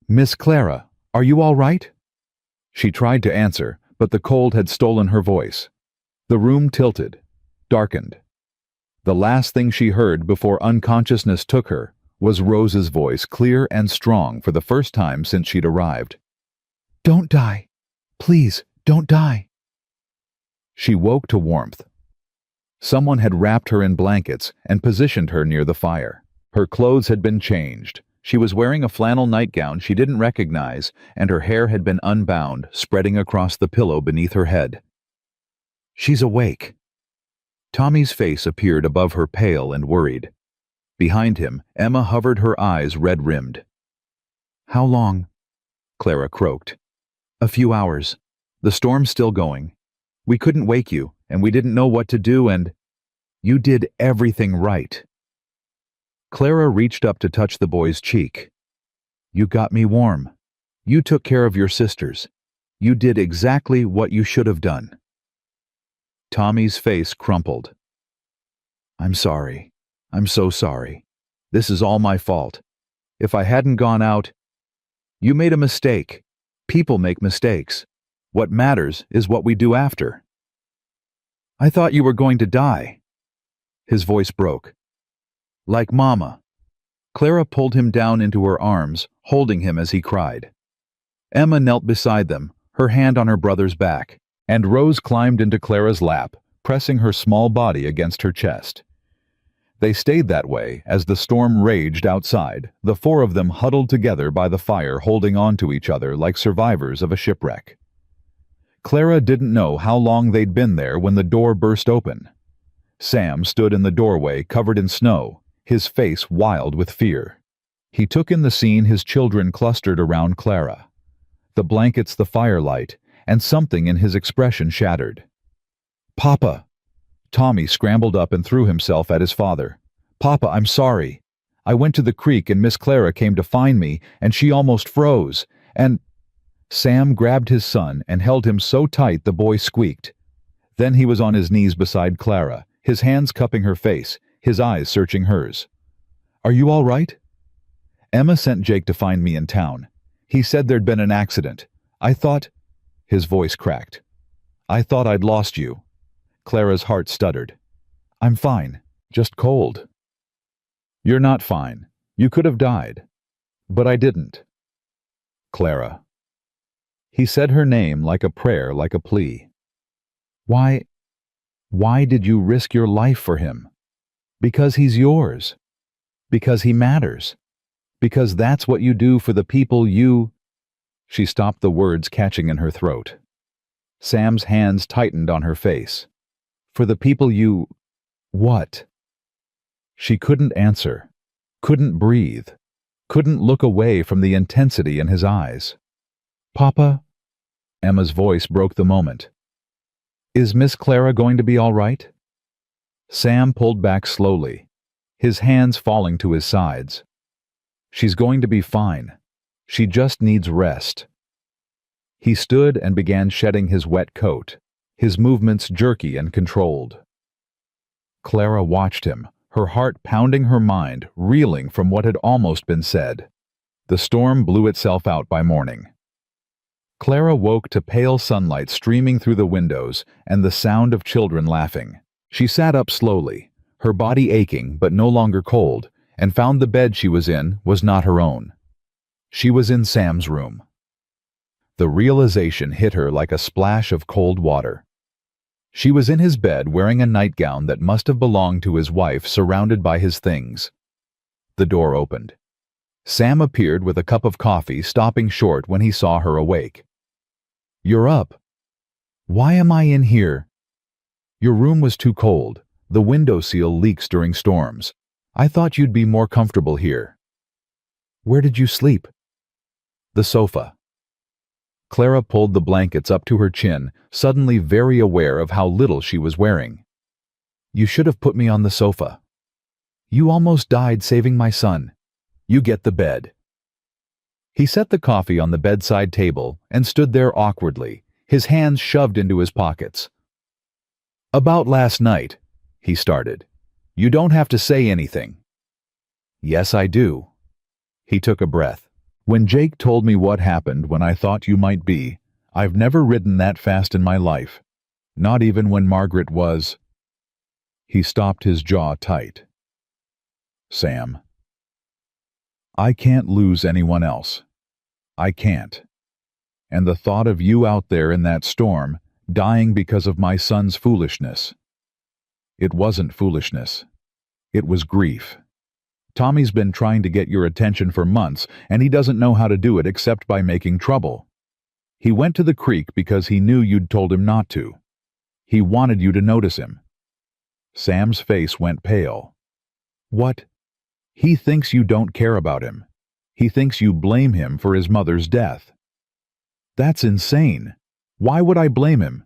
"Miss Clara, are you all right?" She tried to answer, but the cold had stolen her voice. The room tilted, darkened. The last thing she heard before unconsciousness took her was Rose's voice, clear and strong for the first time since she'd arrived. "Don't die. Please, don't die." She woke to warmth. Someone had wrapped her in blankets and positioned her near the fire. Her clothes had been changed. She was wearing a flannel nightgown she didn't recognize, and her hair had been unbound, spreading across the pillow beneath her head. "She's awake." Tommy's face appeared above her, pale and worried. Behind him, Emma hovered, her eyes red-rimmed. "How long?" Clara croaked. "A few hours. The storm's still going. We couldn't wake you, and we didn't know what to do, and you did everything right." Clara reached up to touch the boy's cheek. "You got me warm. You took care of your sisters. You did exactly what you should have done." Tommy's face crumpled. "I'm sorry. I'm so sorry. This is all my fault. If I hadn't gone out—" "You made a mistake. People make mistakes. What matters is what we do after." "I thought you were going to die." His voice broke. "Like Mama." Clara pulled him down into her arms, holding him as he cried. Emma knelt beside them, her hand on her brother's back, and Rose climbed into Clara's lap, pressing her small body against her chest. They stayed that way as the storm raged outside, the four of them huddled together by the fire, holding on to each other like survivors of a shipwreck. Clara didn't know how long they'd been there when the door burst open. Sam stood in the doorway, covered in snow, his face wild with fear. He took in the scene, his children clustered around Clara. The blankets, the firelight, and something in his expression shattered. "Papa!" Tommy scrambled up and threw himself at his father. "Papa, I'm sorry. I went to the creek and Miss Clara came to find me, and she almost froze, and—" Sam grabbed his son and held him so tight the boy squeaked. Then he was on his knees beside Clara, his hands cupping her face, his eyes searching hers. "Are you all right?" Emma sent Jake to find me in town. He said there'd been an accident. I thought—" His voice cracked. "I thought I'd lost you." Clara's heart stuttered. "I'm fine. Just cold." "You're not fine. You could have died. But I didn't." "Clara." He said her name like a prayer, like a plea. Why did you risk your life for him?" "Because he's yours. Because he matters. Because that's what you do for the people you—" She stopped, the words catching in her throat. Sam's hands tightened on her face. "For the people you— what?" She couldn't answer, couldn't breathe, couldn't look away from the intensity in his eyes. "Papa?" Emma's voice broke the moment. "Is Miss Clara going to be all right?" Sam pulled back slowly, his hands falling to his sides. "She's going to be fine. She just needs rest." He stood and began shedding his wet coat, his movements jerky and controlled. Clara watched him, her heart pounding her mind, reeling from what had almost been said. The storm blew itself out by morning. Clara woke to pale sunlight streaming through the windows and the sound of children laughing. She sat up slowly, her body aching but no longer cold, and found the bed she was in was not her own. She was in Sam's room. The realization hit her like a splash of cold water. She was in his bed wearing a nightgown that must have belonged to his wife, surrounded by his things. The door opened. Sam appeared with a cup of coffee, stopping short when he saw her awake. "You're up." "Why am I in here?" "Your room was too cold. The window seal leaks during storms. I thought you'd be more comfortable here." "Where did you sleep?" "The sofa." Clara pulled the blankets up to her chin, suddenly very aware of how little she was wearing. "You should have put me on the sofa. You almost died saving my son. You get the bed." He set the coffee on the bedside table and stood there awkwardly, his hands shoved into his pockets. "About last night," he started. "You don't have to say anything." "Yes, I do." He took a breath. "When Jake told me what happened when I thought you might be, I've never ridden that fast in my life. Not even when Margaret was—" He stopped, his jaw tight. "Sam, I can't lose anyone else. I can't. And the thought of you out there in that storm, dying because of my son's foolishness. It wasn't foolishness. It was grief. Tommy's been trying to get your attention for months, and he doesn't know how to do it except by making trouble. He went to the creek because he knew you'd told him not to. He wanted you to notice him." Sam's face went pale. "What?" "He thinks you don't care about him. He thinks you blame him for his mother's death." "That's insane. Why would I blame him?"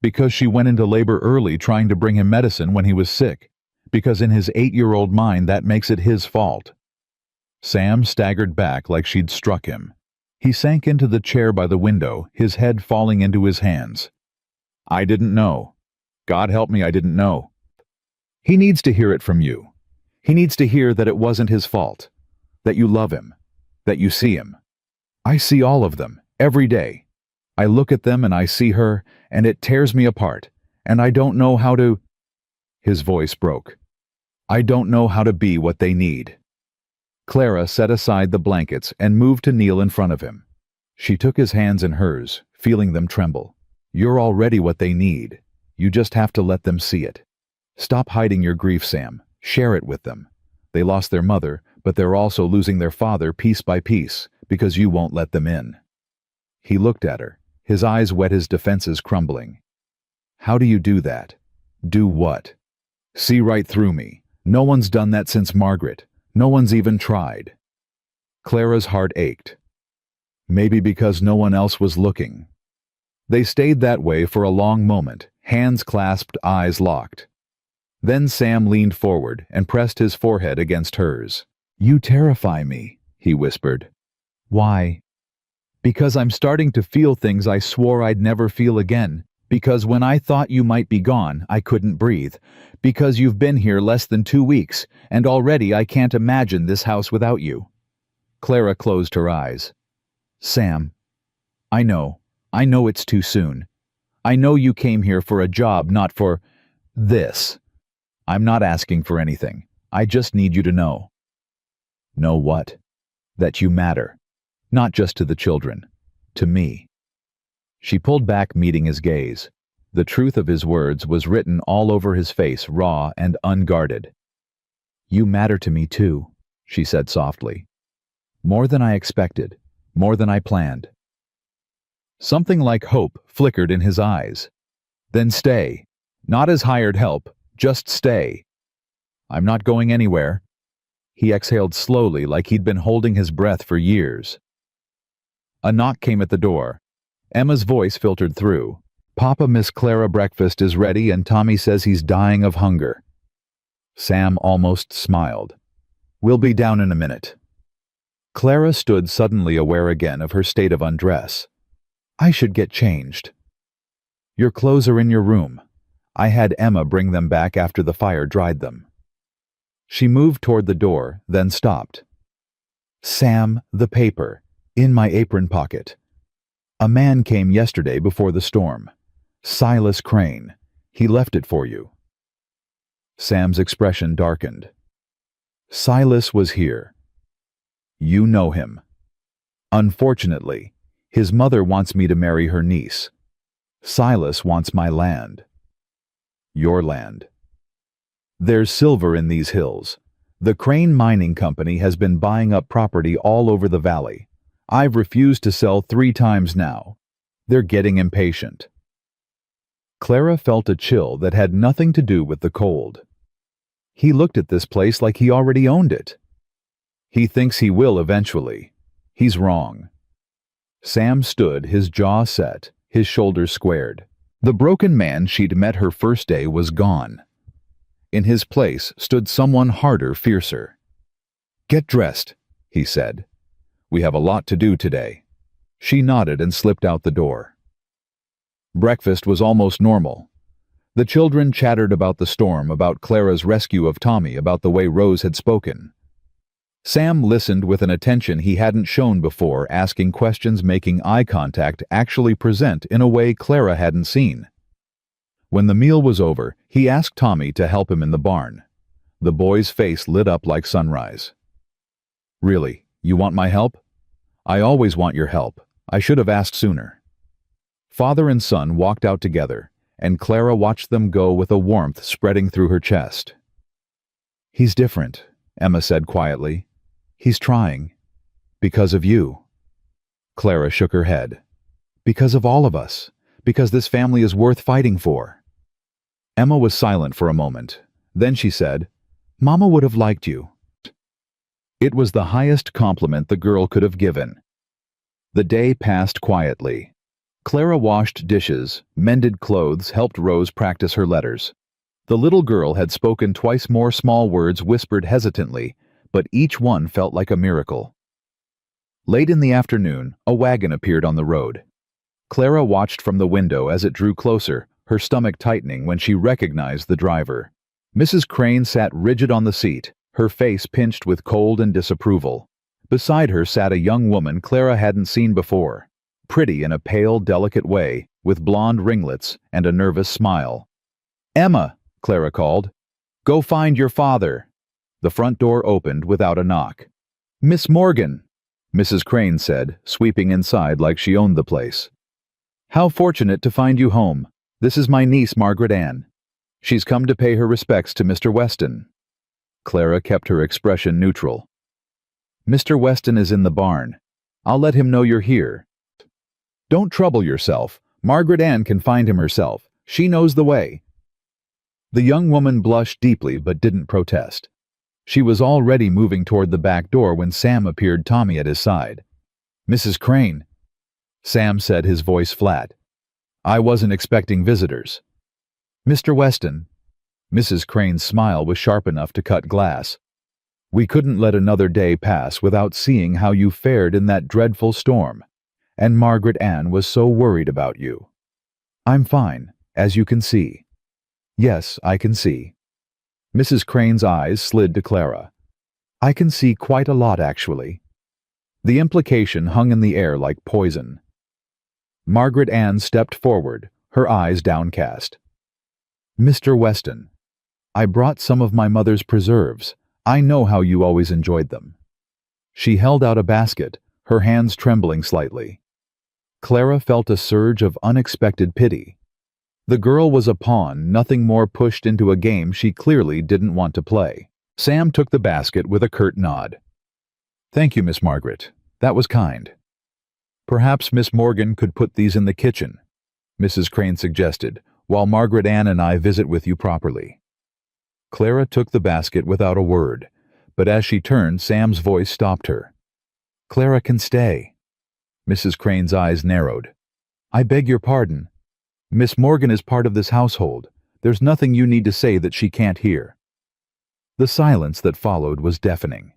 "Because she went into labor early trying to bring him medicine when he was sick. Because in his 8-year-old mind that makes it his fault." Sam staggered back like she'd struck him. He sank into the chair by the window, his head falling into his hands. "I didn't know. God help me, I didn't know." "He needs to hear it from you. He needs to hear that it wasn't his fault. That you love him. That you see him. I see all of them, every day. I look at them and I see her, and it tears me apart, and I don't know how to—" His voice broke. "I don't know how to be what they need." Clara set aside the blankets and moved to kneel in front of him. She took his hands in hers, feeling them tremble. "You're already what they need. You just have to let them see it. Stop hiding your grief, Sam. Share it with them. They lost their mother, but they're also losing their father piece by piece, because you won't let them in." He looked at her, his eyes wet, his defenses crumbling. "How do you do that?" "Do what?" "See right through me. No one's done that since Margaret. No one's even tried." Clara's heart ached. Maybe because no one else was looking. They stayed that way for a long moment, hands clasped, eyes locked. Then Sam leaned forward and pressed his forehead against hers. "You terrify me," he whispered. "Why?" "Because I'm starting to feel things I swore I'd never feel again. Because when I thought you might be gone, I couldn't breathe. Because you've been here less than 2 weeks, and already I can't imagine this house without you. Clara closed her eyes. Sam, I know it's too soon. I know you came here for a job, not for this. I'm not asking for anything. I just need you to know. Know what? That you matter. Not just to the children. To me. She pulled back, meeting his gaze. The truth of his words was written all over his face, raw and unguarded. You matter to me too, she said softly. More than I expected. More than I planned. Something like hope flickered in his eyes. Then stay. Not as hired help, just stay. I'm not going anywhere. He exhaled slowly, like he'd been holding his breath for years. A knock came at the door. Emma's voice filtered through. Papa, Miss Clara, breakfast is ready and Tommy says he's dying of hunger. Sam almost smiled. We'll be down in a minute. Clara stood, suddenly aware again of her state of undress. I should get changed. Your clothes are in your room. I had Emma bring them back after the fire dried them. She moved toward the door, then stopped. Sam, the paper, in my apron pocket. A man came yesterday before the storm. Silas Crane. He left it for you. Sam's expression darkened. Silas was here. You know him. Unfortunately, his mother wants me to marry her niece. Silas wants my land. Your land. There's silver in these hills. The Crane Mining Company has been buying up property all over the valley. I've refused to sell 3 times now. They're getting impatient. Clara felt a chill that had nothing to do with the cold. He looked at this place like he already owned it. He thinks he will eventually. He's wrong. Sam stood, his jaw set, his shoulders squared. The broken man she'd met her first day was gone. In his place stood someone harder, fiercer. Get dressed, he said. We have a lot to do today. She nodded and slipped out the door. Breakfast was almost normal. The children chattered about the storm, about Clara's rescue of Tommy, about the way Rose had spoken. Sam listened with an attention he hadn't shown before, asking questions, making eye contact, actually present in a way Clara hadn't seen. When the meal was over, he asked Tommy to help him in the barn. The boy's face lit up like sunrise. Really, you want my help? I always want your help. I should have asked sooner. Father and son walked out together, and Clara watched them go with a warmth spreading through her chest. He's different, Emma said quietly. He's trying. Because of you. Clara shook her head. Because of all of us. Because this family is worth fighting for. Emma was silent for a moment. Then she said, Mama would have liked you. It was the highest compliment the girl could have given. The day passed quietly. Clara washed dishes, mended clothes, helped Rose practice her letters. The little girl had spoken twice more small words, whispered hesitantly, but each one felt like a miracle. Late in the afternoon, a wagon appeared on the road. Clara watched from the window as it drew closer, her stomach tightening when she recognized the driver. Mrs. Crane sat rigid on the seat, her face pinched with cold and disapproval. Beside her sat a young woman Clara hadn't seen before, pretty in a pale, delicate way, with blonde ringlets and a nervous smile. Emma, Clara called. Go find your father. The front door opened without a knock. Miss Morgan, Mrs. Crane said, sweeping inside like she owned the place. How fortunate to find you home. This is my niece, Margaret Ann. She's come to pay her respects to Mr. Weston. Clara kept her expression neutral. Mr. Weston is in the barn. I'll let him know you're here. Don't trouble yourself. Margaret Ann can find him herself. She knows the way. The young woman blushed deeply but didn't protest. She was already moving toward the back door when Sam appeared, Tommy at his side. Mrs. Crane, Sam said, his voice flat. I wasn't expecting visitors. Mr. Weston. Mrs. Crane's smile was sharp enough to cut glass. We couldn't let another day pass without seeing how you fared in that dreadful storm, and Margaret Ann was so worried about you. I'm fine, as you can see. Yes, I can see. Mrs. Crane's eyes slid to Clara. I can see quite a lot, actually. The implication hung in the air like poison. Margaret Ann stepped forward, her eyes downcast. "Mr. Weston, I brought some of my mother's preserves. I know how you always enjoyed them." She held out a basket, her hands trembling slightly. Clara felt a surge of unexpected pity. The girl was a pawn, nothing more, pushed into a game she clearly didn't want to play. Sam took the basket with a curt nod. "Thank you, Miss Margaret. That was kind." "Perhaps Miss Morgan could put these in the kitchen," Mrs. Crane suggested, "while Margaret Ann and I visit with you properly." Clara took the basket without a word, but as she turned, Sam's voice stopped her. "Clara can stay." Mrs. Crane's eyes narrowed. "I beg your pardon. Miss Morgan is part of this household. There's nothing you need to say that she can't hear." The silence that followed was deafening.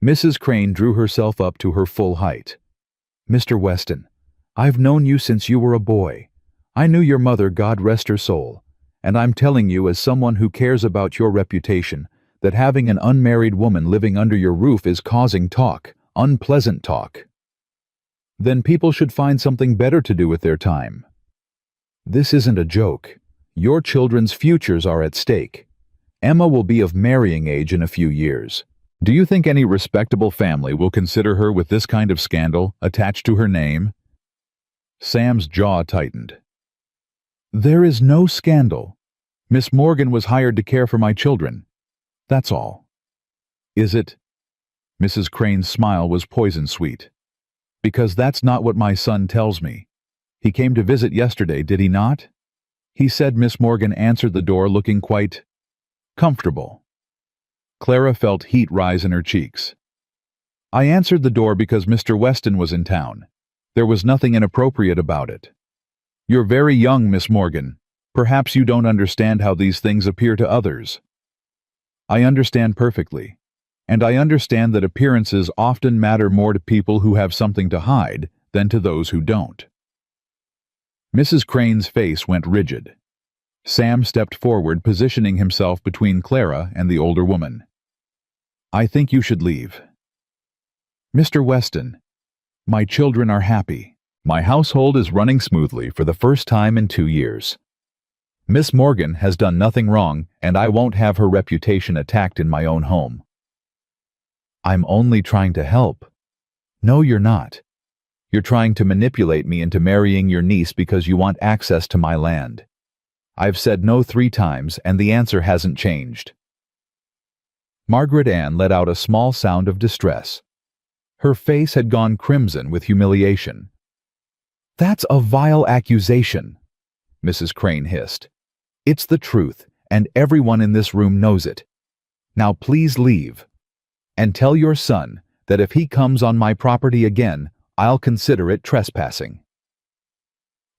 Mrs. Crane drew herself up to her full height. "Mr. Weston, I've known you since you were a boy. I knew your mother, God rest her soul, and I'm telling you as someone who cares about your reputation that having an unmarried woman living under your roof is causing talk, unpleasant talk. Then people should find something better to do with their time. This isn't a joke. Your children's futures are at stake. Emma will be of marrying age in a few years. Do you think any respectable family will consider her with this kind of scandal attached to her name?" Sam's jaw tightened. "There is no scandal. Miss Morgan was hired to care for my children. That's all." "Is it?" Mrs. Crane's smile was poison-sweet. "Because that's not what my son tells me. He came to visit yesterday, did he not? He said Miss Morgan answered the door looking quite comfortable." Clara felt heat rise in her cheeks. "I answered the door because Mr. Weston was in town. There was nothing inappropriate about it. You're very young, Miss Morgan. Perhaps you don't understand how these things appear to others." "I understand perfectly. And I understand that appearances often matter more to people who have something to hide than to those who don't." Mrs. Crane's face went rigid. Sam stepped forward, positioning himself between Clara and the older woman. "I think you should leave." "Mr. Weston, my children are happy. My household is running smoothly for the first time in 2 years. Miss Morgan has done nothing wrong, and I won't have her reputation attacked in my own home." "I'm only trying to help." "No, you're not. You're trying to manipulate me into marrying your niece because you want access to my land. I've said no 3 times, and the answer hasn't changed." Margaret Ann let out a small sound of distress. Her face had gone crimson with humiliation. "That's a vile accusation," Mrs. Crane hissed. "It's the truth, and everyone in this room knows it. Now please leave. And tell your son that if he comes on my property again, I'll consider it trespassing."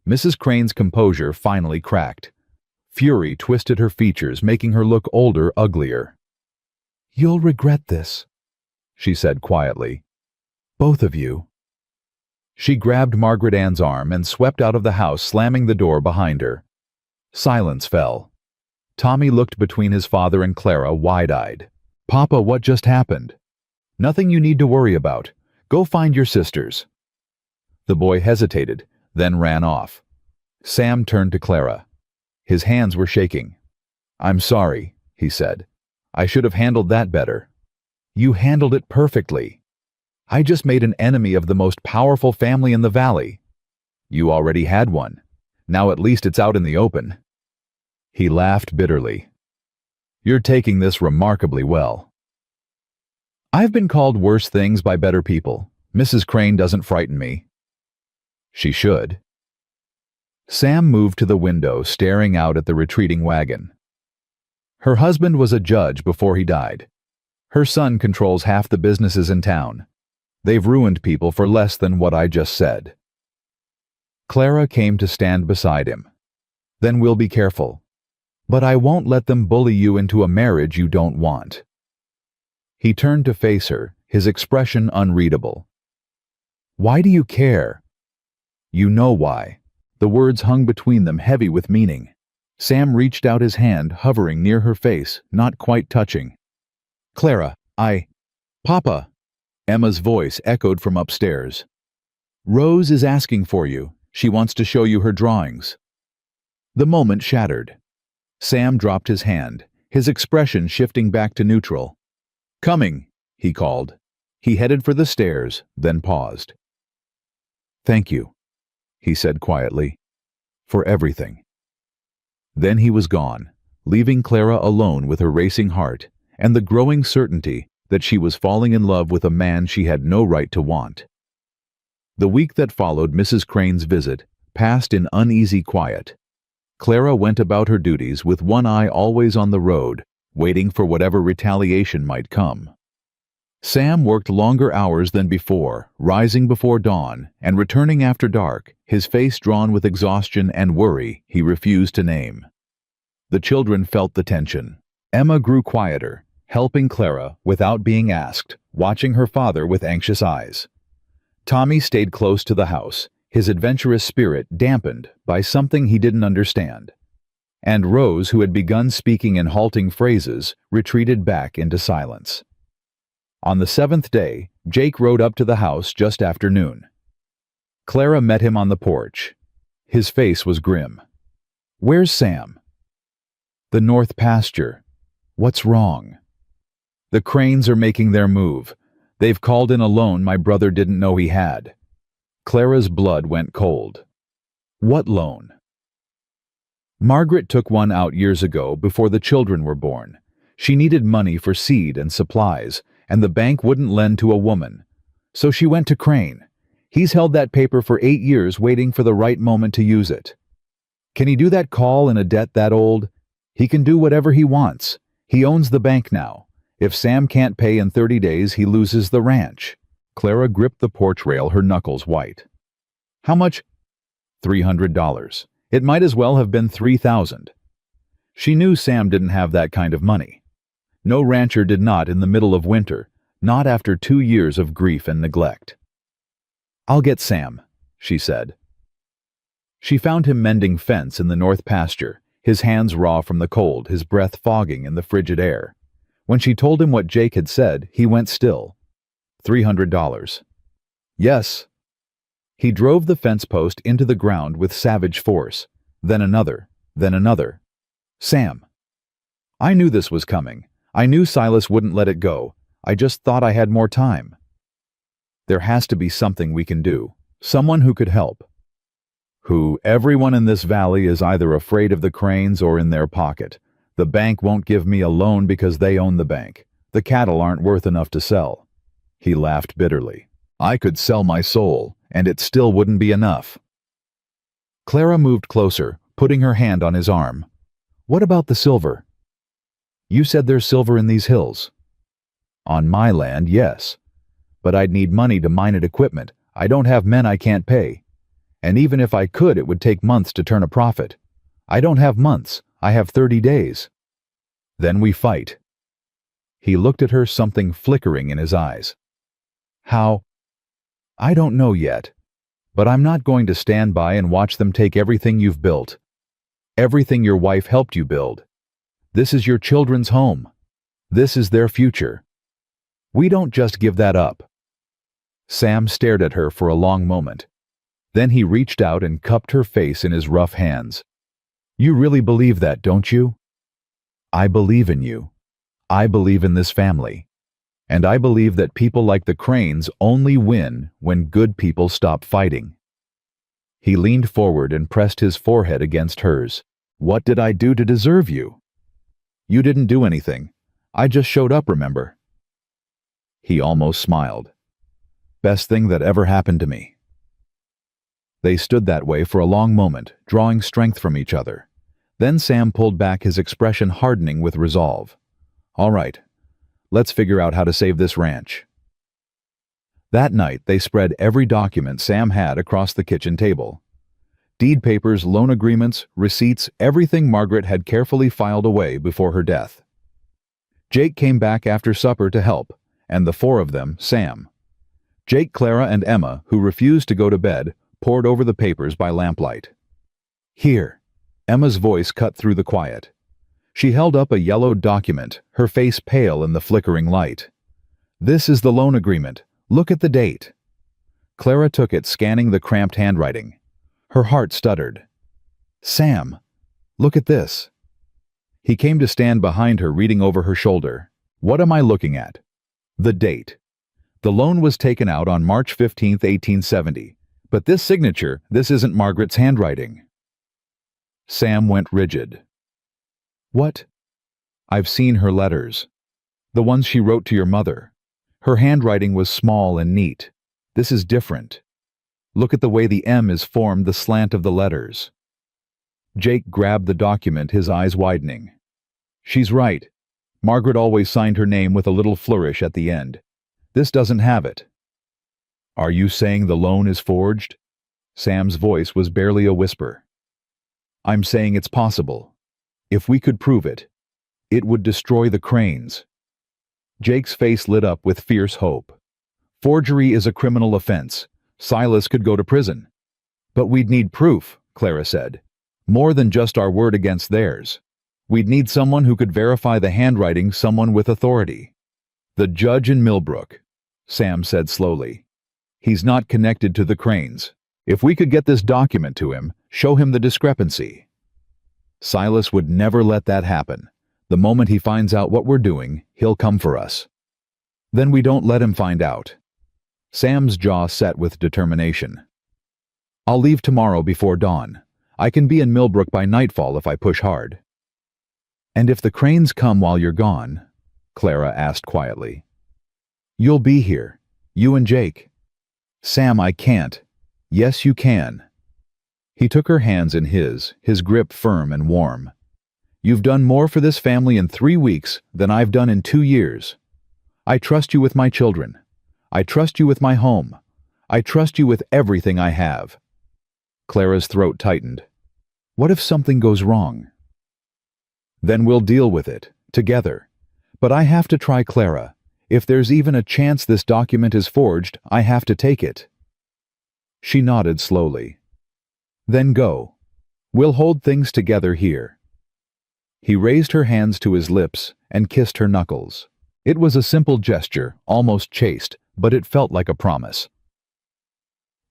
Mrs. Crane's composure finally cracked. Fury twisted her features, making her look older, uglier. "You'll regret this," she said quietly. "Both of you." She grabbed Margaret Ann's arm and swept out of the house, slamming the door behind her. Silence fell. Tommy looked between his father and Clara, wide-eyed. "Papa, what just happened?" "Nothing you need to worry about. Go find your sisters." The boy hesitated, then ran off. Sam turned to Clara. His hands were shaking. "I'm sorry," he said. "I should have handled that better." "You handled it perfectly. I just made an enemy of the most powerful family in the valley." "You already had one. Now at least it's out in the open." He laughed bitterly. "You're taking this remarkably well." "I've been called worse things by better people. Mrs. Crane doesn't frighten me." "She should." Sam moved to the window, staring out at the retreating wagon. Her husband was a judge before he died. Her son controls half the businesses in town. They've ruined people for less than what I just said. Clara came to stand beside him. "Then we'll be careful. But I won't let them bully you into a marriage you don't want." He turned to face her, his expression unreadable. "Why do you care?" "You know why." The words hung between them, heavy with meaning. Sam reached out his hand, hovering near her face, not quite touching. "Clara, Papa!" Emma's voice echoed from upstairs. Rose is asking for you. She wants to show you her drawings. The moment shattered. Sam dropped his hand, his expression shifting back to neutral. Coming, he called. He headed for the stairs, then paused. Thank you, he said quietly, for everything. Then he was gone, leaving Clara alone with her racing heart and the growing certainty that she was falling in love with a man she had no right to want. The week that followed Mrs. Crane's visit passed in uneasy quiet. Clara went about her duties with one eye always on the road, waiting for whatever retaliation might come. Sam worked longer hours than before, rising before dawn and returning after dark, his face drawn with exhaustion and worry he refused to name. The children felt the tension. Emma grew quieter, helping Clara without being asked, watching her father with anxious eyes. Tommy stayed close to the house, his adventurous spirit dampened by something he didn't understand. And Rose, who had begun speaking in halting phrases, retreated back into silence. On the 7th day, Jake rode up to the house just after noon. Clara met him on the porch. His face was grim. Where's Sam? The north pasture. What's wrong? The Cranes are making their move. They've called in a loan my brother didn't know he had. Clara's blood went cold. What loan? Margaret took one out years ago before the children were born. She needed money for seed and supplies, and the bank wouldn't lend to a woman. So she went to Crane. He's held that paper for 8 years waiting for the right moment to use it. Can he do that call in a debt that old? He can do whatever he wants. He owns the bank now. If Sam can't pay in 30 days, he loses the ranch. Clara gripped the porch rail, her knuckles white. How much? $300. It might as well have been $3,000. She knew Sam didn't have that kind of money. No rancher did not in the middle of winter, not after 2 years of grief and neglect. I'll get Sam, she said. She found him mending fence in the north pasture, his hands raw from the cold, his breath fogging in the frigid air. When she told him what Jake had said, he went still. $300. Yes. He drove the fence post into the ground with savage force. Then another. Then another. Sam. I knew this was coming. I knew Silas wouldn't let it go. I just thought I had more time. There has to be something we can do. Someone who could help. Who everyone in this valley is either afraid of the Cranes or in their pocket. The bank won't give me a loan because they own the bank. The cattle aren't worth enough to sell. He laughed bitterly. I could sell my soul, and it still wouldn't be enough. Clara moved closer, putting her hand on his arm. What about the silver? You said there's silver in these hills. On my land, yes. But I'd need money to mine it equipment. I don't have men I can't pay. And even if I could, it would take months to turn a profit. I don't have months. I have 30 days. Then we fight. He looked at her, something flickering in his eyes. How? I don't know yet. But I'm not going to stand by and watch them take everything you've built. Everything your wife helped you build. This is your children's home. This is their future. We don't just give that up. Sam stared at her for a long moment. Then he reached out and cupped her face in his rough hands. You really believe that, don't you? I believe in you. I believe in this family. And I believe that people like the Cranes only win when good people stop fighting. He leaned forward and pressed his forehead against hers. What did I do to deserve you? You didn't do anything. I just showed up, remember? He almost smiled. Best thing that ever happened to me. They stood that way for a long moment, drawing strength from each other. Then Sam pulled back, his expression hardening with resolve. All right, let's figure out how to save this ranch. That night, they spread every document Sam had across the kitchen table. Deed papers, loan agreements, receipts, everything Margaret had carefully filed away before her death. Jake came back after supper to help, and the 4 of them, Sam. Jake, Clara, and Emma, who refused to go to bed, pored over the papers by lamplight. Here. Emma's voice cut through the quiet. She held up a yellowed document, her face pale in the flickering light. This is the loan agreement. Look at the date. Clara took it, scanning the cramped handwriting. Her heart stuttered. Sam, look at this. He came to stand behind her, reading over her shoulder. What am I looking at? The date. The loan was taken out on March 15, 1870. But this signature, this isn't Margaret's handwriting. Sam went rigid. What? I've seen her letters. The ones she wrote to your mother. Her handwriting was small and neat. This is different. Look at the way the M is formed, the slant of the letters. Jake grabbed the document, his eyes widening. She's right. Margaret always signed her name with a little flourish at the end. This doesn't have it. Are you saying the loan is forged? Sam's voice was barely a whisper. I'm saying it's possible. If we could prove it, it would destroy the Cranes. Jake's face lit up with fierce hope. Forgery is a criminal offense. Silas could go to prison. But we'd need proof, Clara said. More than just our word against theirs. We'd need someone who could verify the handwriting, someone with authority. The judge in Millbrook, Sam said slowly. He's not connected to the Cranes. If we could get this document to him, show him the discrepancy. Silas would never let that happen. The moment he finds out what we're doing, he'll come for us. Then we don't let him find out. Sam's jaw set with determination. I'll leave tomorrow before dawn. I can be in Millbrook by nightfall if I push hard. And if the Cranes come while you're gone, Clara asked quietly. You'll be here, you and Jake. Sam, I can't. Yes, you can. He took her hands in his grip firm and warm. You've done more for this family in 3 weeks than I've done in 2 years. I trust you with my children. I trust you with my home. I trust you with everything I have. Clara's throat tightened. What if something goes wrong? Then we'll deal with it, together. But I have to try, Clara. If there's even a chance this document is forged, I have to take it. She nodded slowly. Then go. We'll hold things together here. He raised her hands to his lips and kissed her knuckles. It was a simple gesture, almost chaste, but it felt like a promise.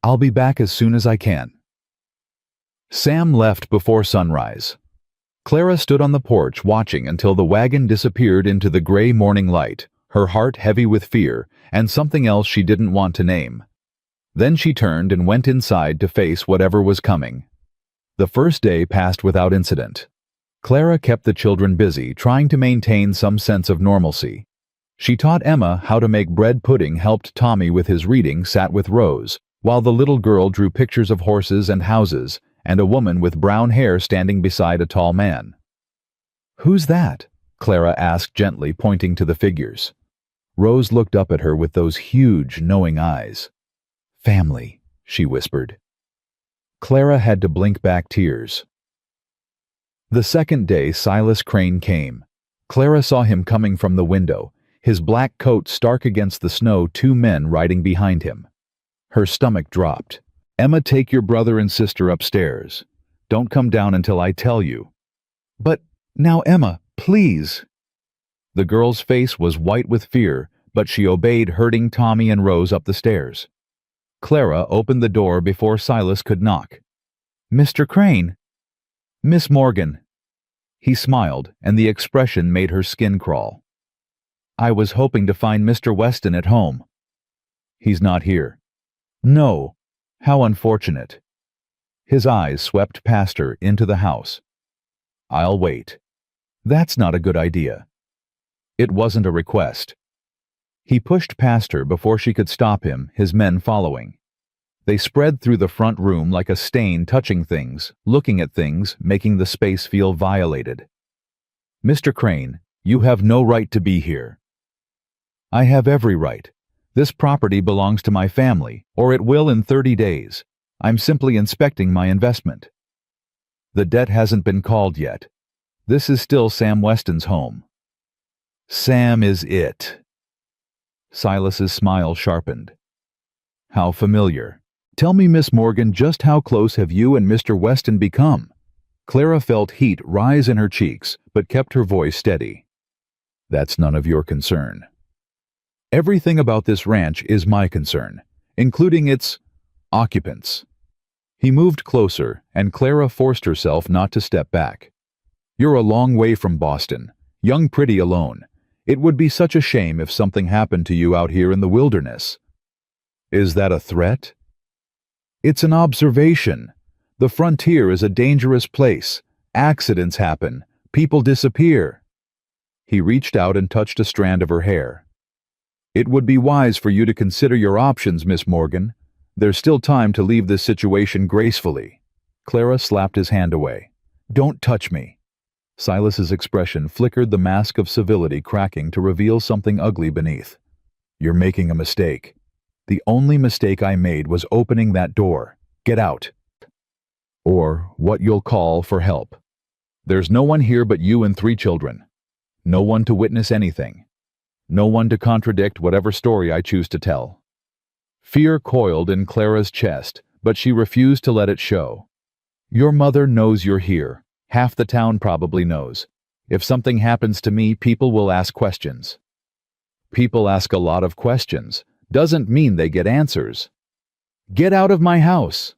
I'll be back as soon as I can. Sam left before sunrise. Clara stood on the porch watching until the wagon disappeared into the gray morning light, her heart heavy with fear and something else she didn't want to name. Then she turned and went inside to face whatever was coming. The first day passed without incident. Clara kept the children busy, trying to maintain some sense of normalcy. She taught Emma how to make bread pudding, helped Tommy with his reading, sat with Rose, while the little girl drew pictures of horses and houses, and a woman with brown hair standing beside a tall man. Who's that? Clara asked gently, pointing to the figures. Rose looked up at her with those huge, knowing eyes. Family, she whispered. Clara had to blink back tears. The second day, Silas Crane came. Clara saw him coming from the window, his black coat stark against the snow, 2 men riding behind him. Her stomach dropped. Emma, take your brother and sister upstairs. Don't come down until I tell you. But now, Emma, please. The girl's face was white with fear, but she obeyed, herding Tommy and Rose up the stairs. Clara opened the door before Silas could knock. Mr. Crane. Miss Morgan. He smiled, and the expression made her skin crawl. I was hoping to find Mr. Weston at home. He's not here. No. How unfortunate. His eyes swept past her into the house. I'll wait. That's not a good idea. It wasn't a request. He pushed past her before she could stop him, his men following. They spread through the front room like a stain, touching things, looking at things, making the space feel violated. Mr. Crane, you have no right to be here. I have every right. This property belongs to my family, or it will in 30 days. I'm simply inspecting my investment. The debt hasn't been called yet. This is still Sam Weston's home. Sam is it. Silas's smile sharpened. How familiar. Tell me, Miss Morgan, just how close have you and Mr. Weston become? Clara felt heat rise in her cheeks, but kept her voice steady. That's none of your concern. Everything about this ranch is my concern, including its occupants. He moved closer, and Clara forced herself not to step back. You're a long way from Boston, young pretty alone. It would be such a shame if something happened to you out here in the wilderness. Is that a threat? It's an observation. The frontier is a dangerous place. Accidents happen. People disappear. He reached out and touched a strand of her hair. It would be wise for you to consider your options, Miss Morgan. There's still time to leave this situation gracefully. Clara slapped his hand away. Don't touch me. Silas's expression flickered, the mask of civility cracking to reveal something ugly beneath. You're making a mistake. The only mistake I made was opening that door. Get out. Or what you'll call for help. There's no one here but you and 3 children. No one to witness anything. No one to contradict whatever story I choose to tell. Fear coiled in Clara's chest, but she refused to let it show. Your mother knows you're here. Half the town probably knows. If something happens to me, people will ask questions. People ask a lot of questions. Doesn't mean they get answers. Get out of my house.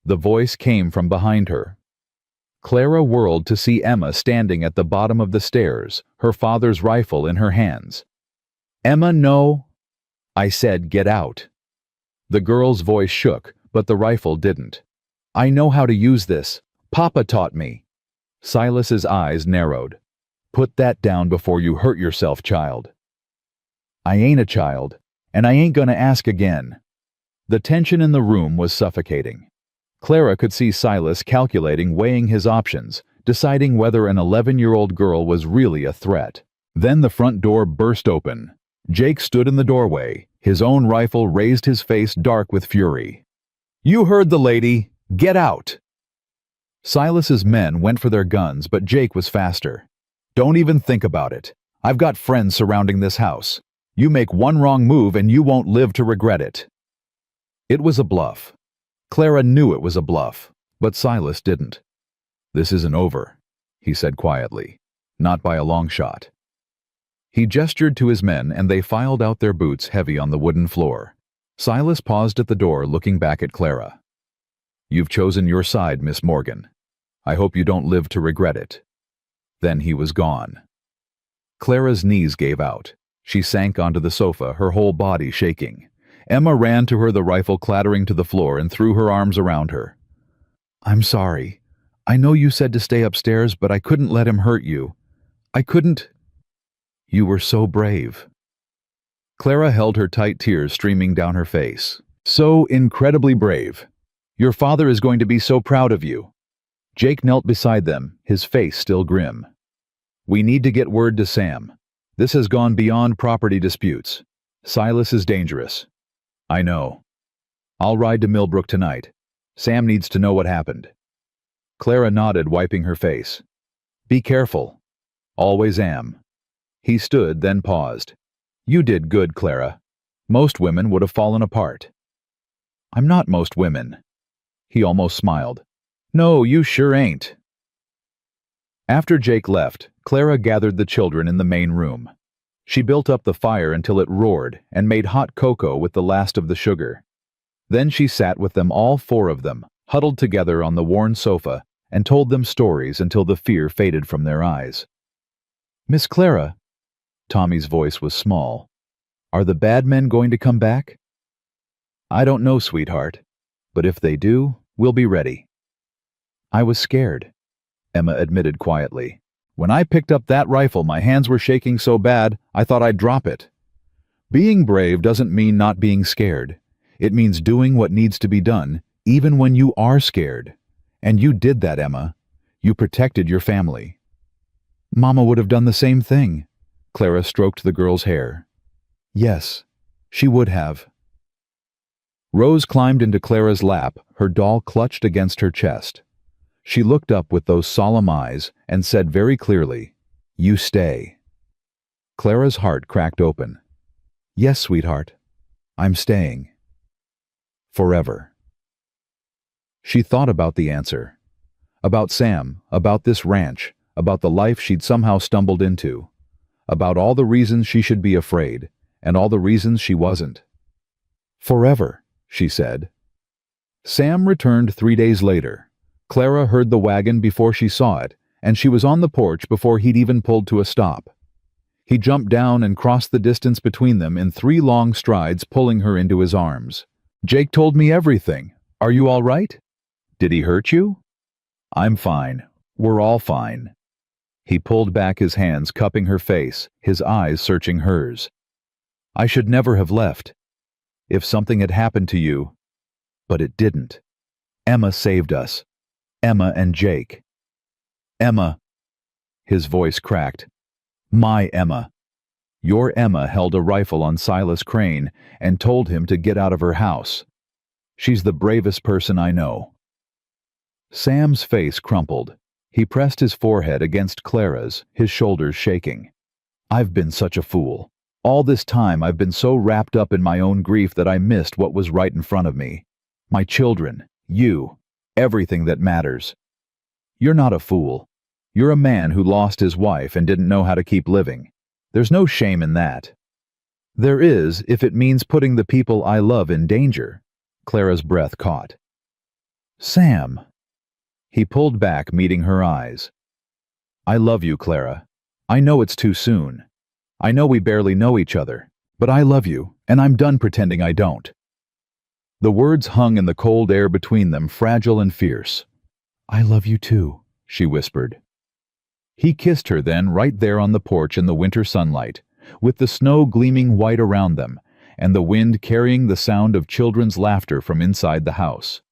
The voice came from behind her. Clara whirled to see Emma standing at the bottom of the stairs, her father's rifle in her hands. Emma, no. I said get out. The girl's voice shook, but the rifle didn't. I know how to use this. Papa taught me. Silas's eyes narrowed. Put that down before you hurt yourself, child. I ain't a child, and I ain't gonna ask again. The tension in the room was suffocating. Clara could see Silas calculating, weighing his options, deciding whether an 11-year-old girl was really a threat. Then the front door burst open. Jake stood in the doorway, his own rifle raised, his face dark with fury. You heard the lady. Get out. Silas's men went for their guns, but Jake was faster. Don't even think about it. I've got friends surrounding this house. You make one wrong move and you won't live to regret it. It was a bluff. Clara knew it was a bluff, but Silas didn't. This isn't over, he said quietly. Not by a long shot. He gestured to his men and they filed out, their boots heavy on the wooden floor. Silas paused at the door, looking back at Clara. You've chosen your side, Miss Morgan. I hope you don't live to regret it. Then he was gone. Clara's knees gave out. She sank onto the sofa, her whole body shaking. Emma ran to her, the rifle clattering to the floor, and threw her arms around her. I'm sorry. I know you said to stay upstairs, but I couldn't let him hurt you. I couldn't. You were so brave. Clara held her tight, tears streaming down her face. So incredibly brave. Your father is going to be so proud of you. Jake knelt beside them, his face still grim. We need to get word to Sam. This has gone beyond property disputes. Silas is dangerous. I know. I'll ride to Millbrook tonight. Sam needs to know what happened. Clara nodded, wiping her face. Be careful. Always am. He stood, then paused. You did good, Clara. Most women would have fallen apart. I'm not most women. He almost smiled. No, you sure ain't. After Jake left, Clara gathered the children in the main room. She built up the fire until it roared and made hot cocoa with the last of the sugar. Then she sat with them, all 4 of them, huddled together on the worn sofa, and told them stories until the fear faded from their eyes. Miss Clara, Tommy's voice was small, are the bad men going to come back? I don't know, sweetheart, but if they do, we'll be ready. I was scared, Emma admitted quietly. When I picked up that rifle, my hands were shaking so bad, I thought I'd drop it. Being brave doesn't mean not being scared. It means doing what needs to be done, even when you are scared. And you did that, Emma. You protected your family. Mama would have done the same thing. Clara stroked the girl's hair. Yes, she would have. Rose climbed into Clara's lap, her doll clutched against her chest. She looked up with those solemn eyes and said very clearly, You stay. Clara's heart cracked open. Yes, sweetheart, I'm staying. Forever. She thought about the answer. About Sam, about this ranch, about the life she'd somehow stumbled into. About all the reasons she should be afraid, and all the reasons she wasn't. "Forever," she said. Sam returned 3 days later. Clara heard the wagon before she saw it, and she was on the porch before he'd even pulled to a stop. He jumped down and crossed the distance between them in 3 long strides, pulling her into his arms. "Jake told me everything. Are you all right? Did he hurt you?" "I'm fine. We're all fine." He pulled back his hands, cupping her face, his eyes searching hers. "I should never have left. If something had happened to you, but it didn't. Emma saved us. Emma and Jake. Emma." His voice cracked. "My Emma. Your Emma held a rifle on Silas Crane and told him to get out of her house. She's the bravest person I know." Sam's face crumpled. He pressed his forehead against Clara's, his shoulders shaking. "I've been such a fool. All this time I've been so wrapped up in my own grief that I missed what was right in front of me. My children, you, everything that matters. You're not a fool. You're a man who lost his wife and didn't know how to keep living. There's no shame in that." "There is, if it means putting the people I love in danger." Clara's breath caught. "Sam." He pulled back, meeting her eyes. "I love you, Clara. I know it's too soon. I know we barely know each other, but I love you, and I'm done pretending I don't." The words hung in the cold air between them, fragile and fierce. "I love you too," she whispered. He kissed her then, right there on the porch in the winter sunlight, with the snow gleaming white around them, and the wind carrying the sound of children's laughter from inside the house.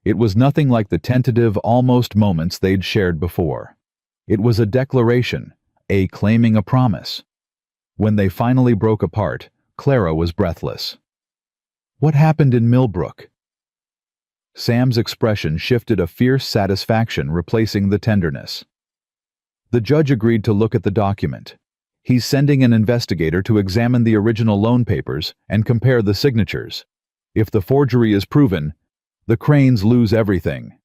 It was nothing like the tentative, almost moments they'd shared before. It was a declaration, a claiming a promise. When they finally broke apart, Clara was breathless. "What happened in Millbrook?" Sam's expression shifted, a fierce satisfaction replacing the tenderness. "The judge agreed to look at the document. He's sending an investigator to examine the original loan papers and compare the signatures. If the forgery is proven, the Cranes lose everything.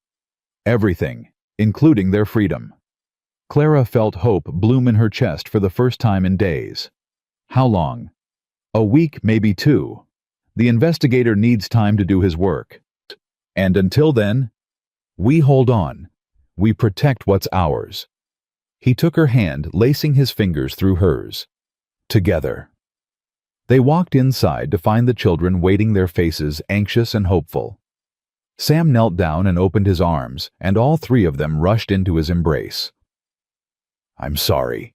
Everything, including their freedom." Clara felt hope bloom in her chest for the first time in days. "How long?" "A week, maybe 2. The investigator needs time to do his work. And until then, we hold on. We protect what's ours." He took her hand, lacing his fingers through hers. Together. They walked inside to find the children waiting, their faces anxious and hopeful. Sam knelt down and opened his arms, and all 3 of them rushed into his embrace. "I'm sorry,"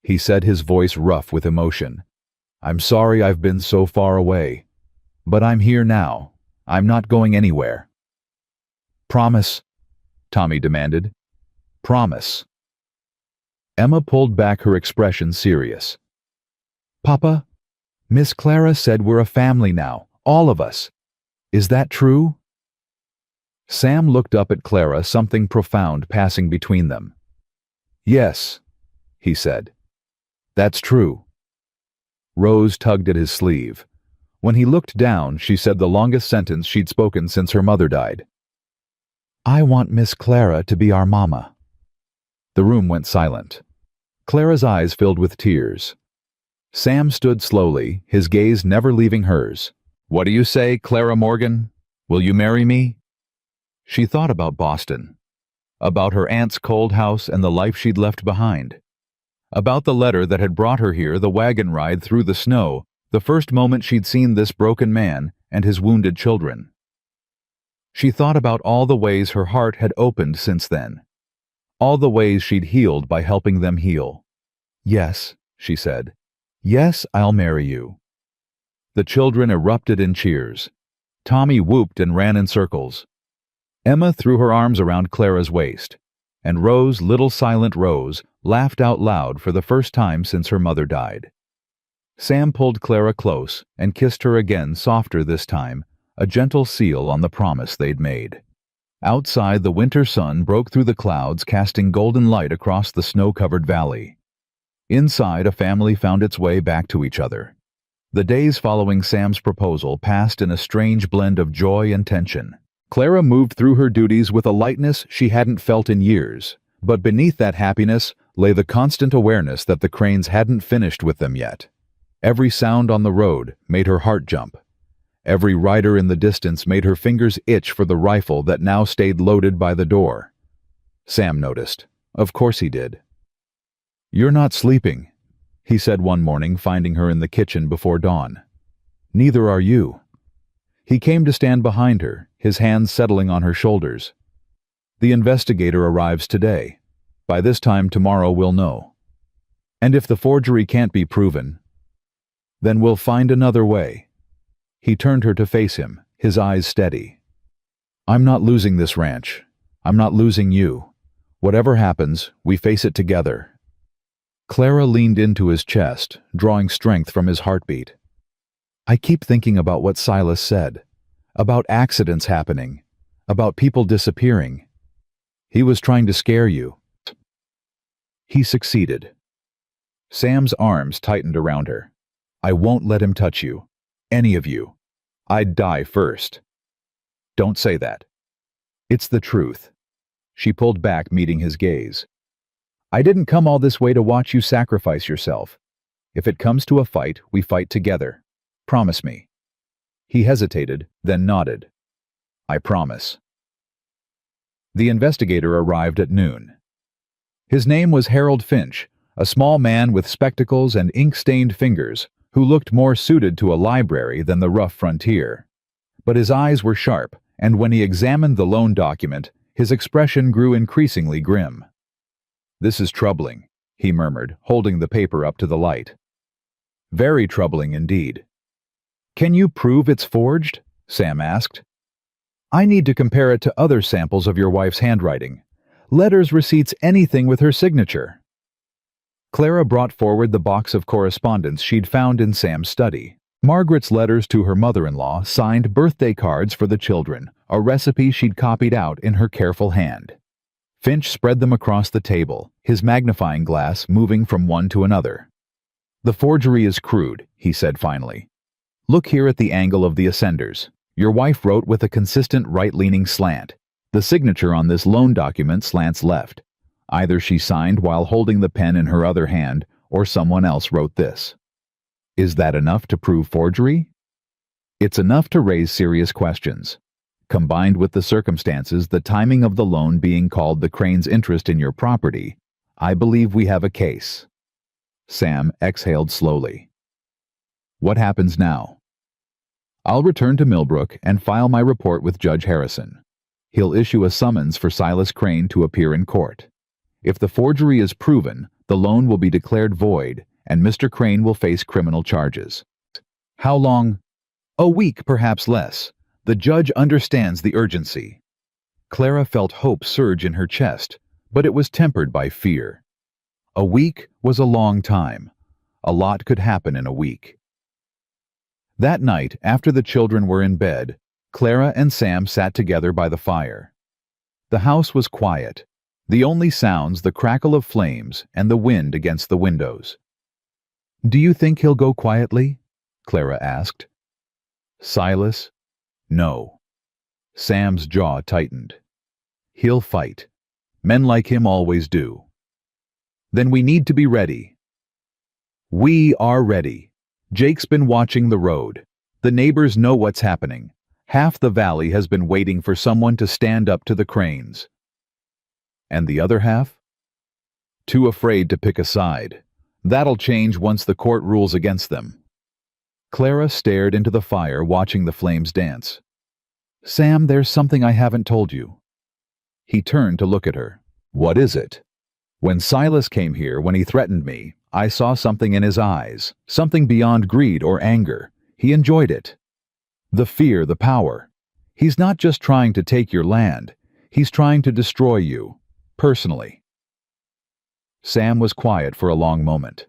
he said, his voice rough with emotion. "I'm sorry I've been so far away. But I'm here now. I'm not going anywhere." "Promise," Tommy demanded. "Promise." Emma pulled back, her expression serious. "Papa, Miss Clara said we're a family now, all of us. Is that true?" Sam looked up at Clara, something profound passing between them. "Yes," he said. "That's true." Rose tugged at his sleeve. When he looked down, she said the longest sentence she'd spoken since her mother died. "I want Miss Clara to be our mama." The room went silent. Clara's eyes filled with tears. Sam stood slowly, his gaze never leaving hers. "What do you say, Clara Morgan? Will you marry me?" She thought about Boston, about her aunt's cold house and the life she'd left behind, about the letter that had brought her here, the wagon ride through the snow, the first moment she'd seen this broken man and his wounded children. She thought about all the ways her heart had opened since then, all the ways she'd healed by helping them heal. "Yes," she said. "Yes, I'll marry you." The children erupted in cheers. Tommy whooped and ran in circles. Emma threw her arms around Clara's waist, and Rose, little silent Rose, laughed out loud for the first time since her mother died. Sam pulled Clara close and kissed her again, softer this time, a gentle seal on the promise they'd made. Outside, the winter sun broke through the clouds, casting golden light across the snow-covered valley. Inside, a family found its way back to each other. The days following Sam's proposal passed in a strange blend of joy and tension. Clara moved through her duties with a lightness she hadn't felt in years, but beneath that happiness lay the constant awareness that the Cranes hadn't finished with them yet. Every sound on the road made her heart jump. Every rider in the distance made her fingers itch for the rifle that now stayed loaded by the door. Sam noticed. Of course he did. "You're not sleeping," he said one morning, finding her in the kitchen before dawn. "Neither are you." He came to stand behind her, his hands settling on her shoulders. "The investigator arrives today. By this time tomorrow we'll know. And if the forgery can't be proven, then we'll find another way." He turned her to face him, his eyes steady. "I'm not losing this ranch. I'm not losing you. Whatever happens, we face it together." Clara leaned into his chest, drawing strength from his heartbeat. "I keep thinking about what Silas said, about accidents happening, about people disappearing. He was trying to scare you." He succeeded. Sam's arms tightened around her. "I won't let him touch you. Any of you. I'd die first." "Don't say that." "It's the truth." She pulled back, meeting his gaze. "I didn't come all this way to watch you sacrifice yourself. If it comes to a fight, we fight together. Promise me." He hesitated, then nodded. "I promise." The investigator arrived at noon. His name was Harold Finch, a small man with spectacles and ink-stained fingers who looked more suited to a library than the rough frontier. But his eyes were sharp, and when he examined the loan document, his expression grew increasingly grim. "This is troubling," he murmured, holding the paper up to the light. "Very troubling indeed." "Can you prove it's forged?" Sam asked. "I need to compare it to other samples of your wife's handwriting. Letters, receipts, anything with her signature." Clara brought forward the box of correspondence she'd found in Sam's study. Margaret's letters to her mother-in-law, signed birthday cards for the children, a recipe she'd copied out in her careful hand. Finch spread them across the table, his magnifying glass moving from one to another. "The forgery is crude," he said finally. "Look here at the angle of the ascenders. Your wife wrote with a consistent right-leaning slant. The signature on this loan document slants left. Either she signed while holding the pen in her other hand, or someone else wrote this. Is that enough to prove forgery? It's enough to raise serious questions. Combined with the circumstances, the timing of the loan being called the Crane's interest in your property, I believe we have a case." Sam exhaled slowly. "What happens now?" "I'll return to Millbrook and file my report with Judge Harrison. He'll issue a summons for Silas Crane to appear in court. If the forgery is proven, the loan will be declared void, and Mr. Crane will face criminal charges." "How long?" "A week, perhaps less. The judge understands the urgency." Clara felt hope surge in her chest, but it was tempered by fear. A week was a long time. A lot could happen in a week. That night, after the children were in bed, Clara and Sam sat together by the fire. The house was quiet. The only sounds the crackle of flames and the wind against the windows. "Do you think he'll go quietly?" Clara asked. "Silas? No." Sam's jaw tightened. "He'll fight. Men like him always do." "Then we need to be ready." "We are ready. Jake's been watching the road. The neighbors know what's happening. Half the valley has been waiting for someone to stand up to the Cranes." "And the other half?" "Too afraid to pick a side. That'll change once the court rules against them." Clara stared into the fire, watching the flames dance. "Sam, there's something I haven't told you." He turned to look at her. "What is it?" "When Silas came here, when he threatened me, I saw something in his eyes, something beyond greed or anger. He enjoyed it. The fear, the power. He's not just trying to take your land. He's trying to destroy you. Personally." Sam was quiet for a long moment.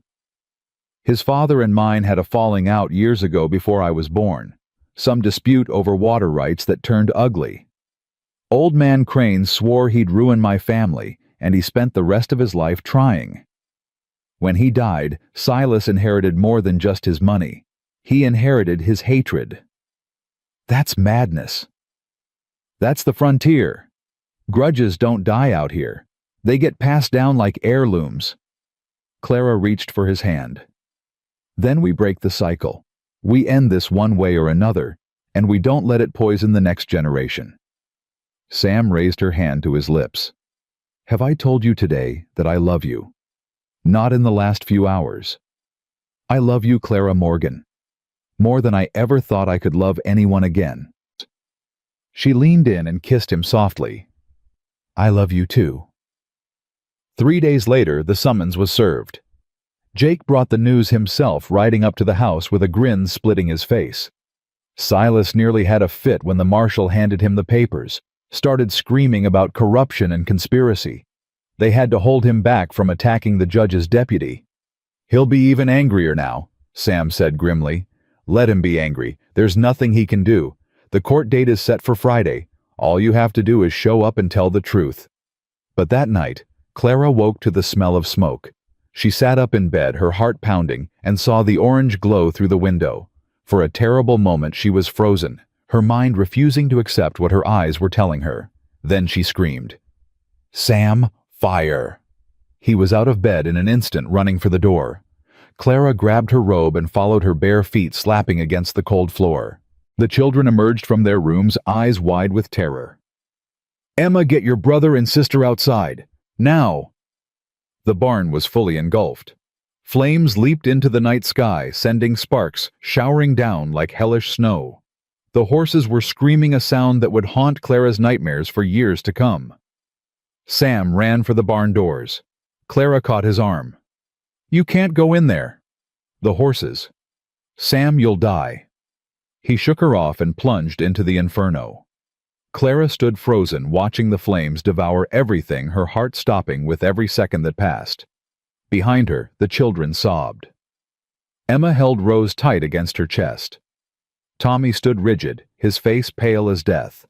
"His father and mine had a falling out years ago before I was born. Some dispute over water rights that turned ugly. Old man Crane swore he'd ruin my family, and he spent the rest of his life trying. When he died, Silas inherited more than just his money. He inherited his hatred." "That's madness." "That's the frontier. Grudges don't die out here. They get passed down like heirlooms." Clara reached for his hand. Then we break the cycle. We end this one way or another, and we don't let it poison the next generation." Sam raised her hand to his lips. "Have I told you today that I love you? Not in the last few hours. I love you, Clara Morgan, more than I ever thought I could love anyone again." She leaned in and kissed him softly. "I love you too." 3 days later, the summons was served. Jake brought the news himself, riding up to the house with a grin splitting his face. Silas nearly had a fit when the marshal handed him the papers, started screaming about corruption and conspiracy. They had to hold him back from attacking the judge's deputy. "He'll be even angrier now," Sam said grimly. "Let him be angry. There's nothing he can do. The court date is set for Friday. All you have to do is show up and tell the truth." But that night, Clara woke to the smell of smoke. She sat up in bed, her heart pounding, and saw the orange glow through the window. For a terrible moment she was frozen, her mind refusing to accept what her eyes were telling her. Then she screamed, "Sam, fire!" He was out of bed in an instant, running for the door. Clara grabbed her robe and followed her bare feet slapping against the cold floor. The children emerged from their rooms, eyes wide with terror. "Emma, get your brother and sister outside. Now!" The barn was fully engulfed. Flames leaped into the night sky, sending sparks showering down like hellish snow. The horses were screaming a sound that would haunt Clara's nightmares for years to come. Sam ran for the barn doors. Clara caught his arm. "You can't go in there." "The horses." "Sam, you'll die." He shook her off and plunged into the inferno. Clara stood frozen, watching the flames devour everything, her heart stopping with every second that passed. Behind her, the children sobbed. Emma held Rose tight against her chest. Tommy stood rigid, his face pale as death.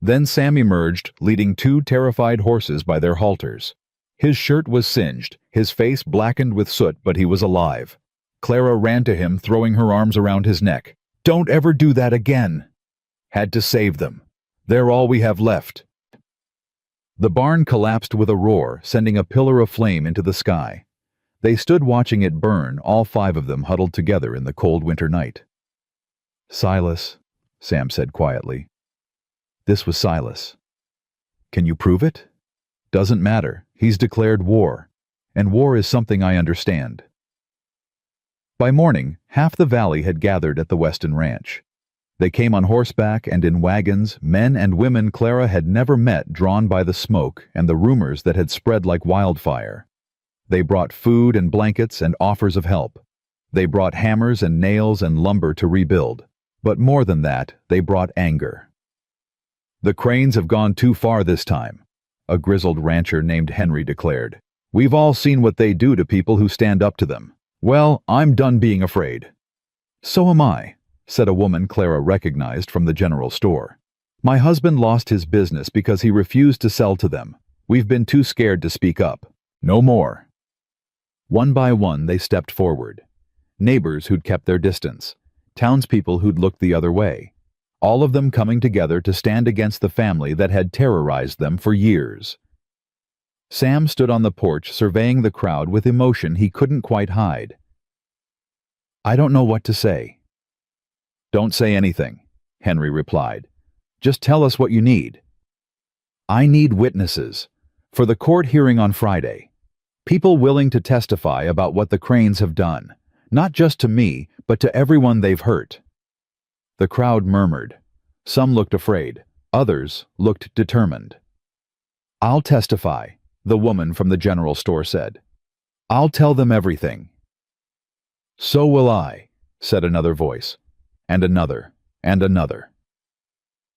Then Sam emerged, leading 2 terrified horses by their halters. His shirt was singed, his face blackened with soot, but he was alive. Clara ran to him, throwing her arms around his neck. "Don't ever do that again." "Had to save them. They're all we have left." The barn collapsed with a roar, sending a pillar of flame into the sky. They stood watching it burn, all 5 of them huddled together in the cold winter night. "Silas," Sam said quietly. "This was Silas." "Can you prove it?" "Doesn't matter. He's declared war. And war is something I understand." By morning, half the valley had gathered at the Weston Ranch. They came on horseback and in wagons, men and women Clara had never met, drawn by the smoke and the rumors that had spread like wildfire. They brought food and blankets and offers of help. They brought hammers and nails and lumber to rebuild. But more than that, they brought anger. "The Cranes have gone too far this time," a grizzled rancher named Henry declared. "We've all seen what they do to people who stand up to them. Well, I'm done being afraid." "So am I," said a woman Clara recognized from the general store. "My husband lost his business because he refused to sell to them. We've been too scared to speak up. No more." One by one they stepped forward. Neighbors who'd kept their distance. Townspeople who'd looked the other way. All of them coming together to stand against the family that had terrorized them for years. Sam stood on the porch surveying the crowd with emotion he couldn't quite hide. "I don't know what to say." "Don't say anything," Henry replied. "Just tell us what you need." "I need witnesses. For the court hearing on Friday. People willing to testify about what the Cranes have done. Not just to me, but to everyone they've hurt." The crowd murmured. Some looked afraid. Others looked determined. "I'll testify," the woman from the general store said. "I'll tell them everything." "So will I," said another voice. And another, and another.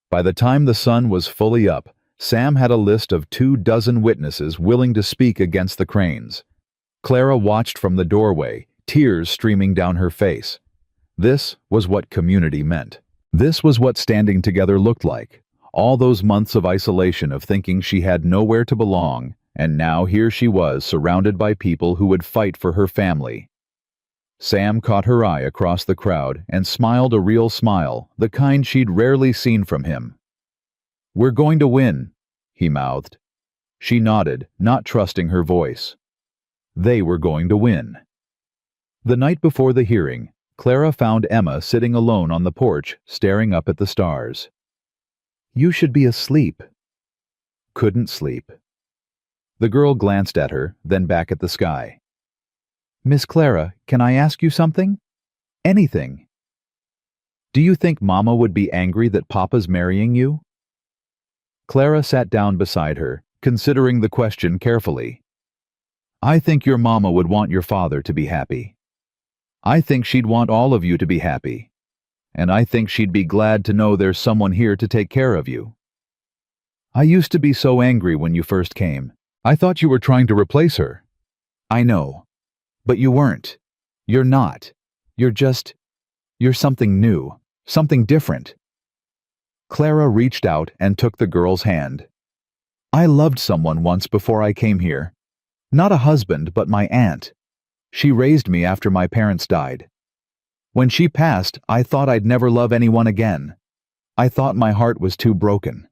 By the time the sun was fully up, Sam had a list of 24 witnesses willing to speak against the Cranes. Clara watched from the doorway, tears streaming down her face. This was what community meant. This was what standing together looked like. All those months of isolation, of thinking she had nowhere to belong, and now here she was, surrounded by people who would fight for her family. Sam caught her eye across the crowd and smiled a real smile, the kind she'd rarely seen from him. "We're going to win," he mouthed. She nodded, not trusting her voice. They were going to win. The night before the hearing, Clara found Emma sitting alone on the porch, staring up at the stars. "You should be asleep." Couldn't sleep. The girl glanced at her, then back at the sky. "Miss Clara, can I ask you something? Anything. Do you think Mama would be angry that Papa's marrying you?" Clara sat down beside her, considering the question carefully. "I think your Mama would want your father to be happy. I think she'd want all of you to be happy. And I think she'd be glad to know there's someone here to take care of you. I used to be so angry when you first came. I thought you were trying to replace her." "I know. But you weren't. You're not. You're something new. Something different." Clara reached out and took the girl's hand. "I loved someone once before I came here. Not a husband, but my aunt. She raised me after my parents died. When she passed, I thought I'd never love anyone again. I thought my heart was too broken."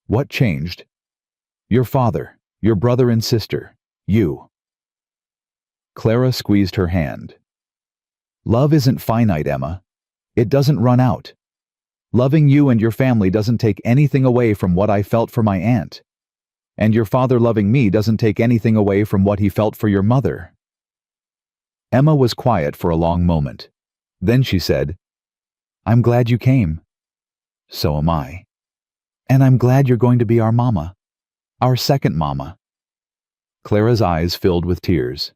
"What changed?" "Your father, your brother and sister, you." Clara squeezed her hand. "Love isn't finite, Emma. It doesn't run out. Loving you and your family doesn't take anything away from what I felt for my aunt. And your father loving me doesn't take anything away from what he felt for your mother." Emma was quiet for a long moment. Then she said, "I'm glad you came." "So am I. And I'm glad you're going to be our mama. Our second mama." Clara's eyes filled with tears.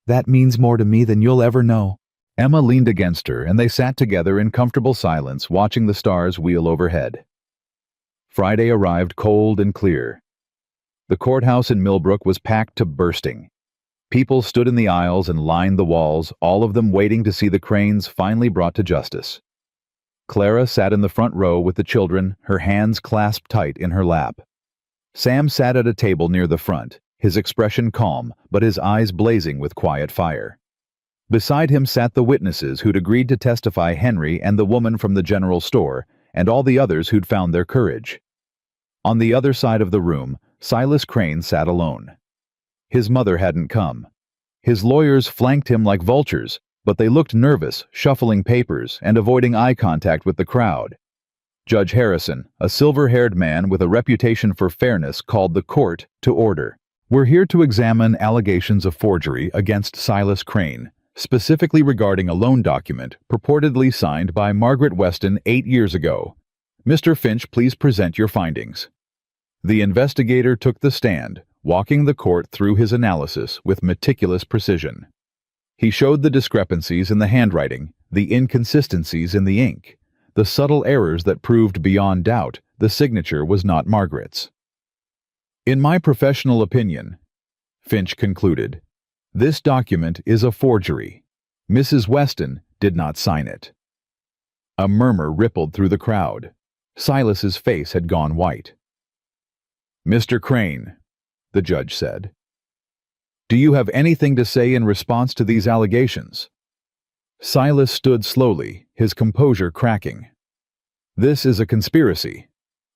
"That means more to me than you'll ever know." Emma leaned against her, and they sat together in comfortable silence, watching the stars wheel overhead. Friday arrived cold and clear. The courthouse in Millbrook was packed to bursting. People stood in the aisles and lined the walls, all of them waiting to see the Cranes finally brought to justice. Clara sat in the front row with the children, her hands clasped tight in her lap. Sam sat at a table near the front, his expression calm, but his eyes blazing with quiet fire. Beside him sat the witnesses who'd agreed to testify, Henry and the woman from the general store, and all the others who'd found their courage. On the other side of the room, Silas Crane sat alone. His mother hadn't come. His lawyers flanked him like vultures, but they looked nervous, shuffling papers and avoiding eye contact with the crowd. Judge Harrison, a silver-haired man with a reputation for fairness, called the court to order. "We're here to examine allegations of forgery against Silas Crane, specifically regarding a loan document purportedly signed by Margaret Weston 8 years ago. Mr. Finch, please present your findings." The investigator took the stand, walking the court through his analysis with meticulous precision. He showed the discrepancies in the handwriting, the inconsistencies in the ink, the subtle errors that proved beyond doubt the signature was not Margaret's. "In my professional opinion," Finch concluded, "this document is a forgery. Mrs. Weston did not sign it." A murmur rippled through the crowd. Silas's face had gone white. "Mr. Crane," the judge said, "do you have anything to say in response to these allegations?" Silas stood slowly, his composure cracking. "This is a conspiracy.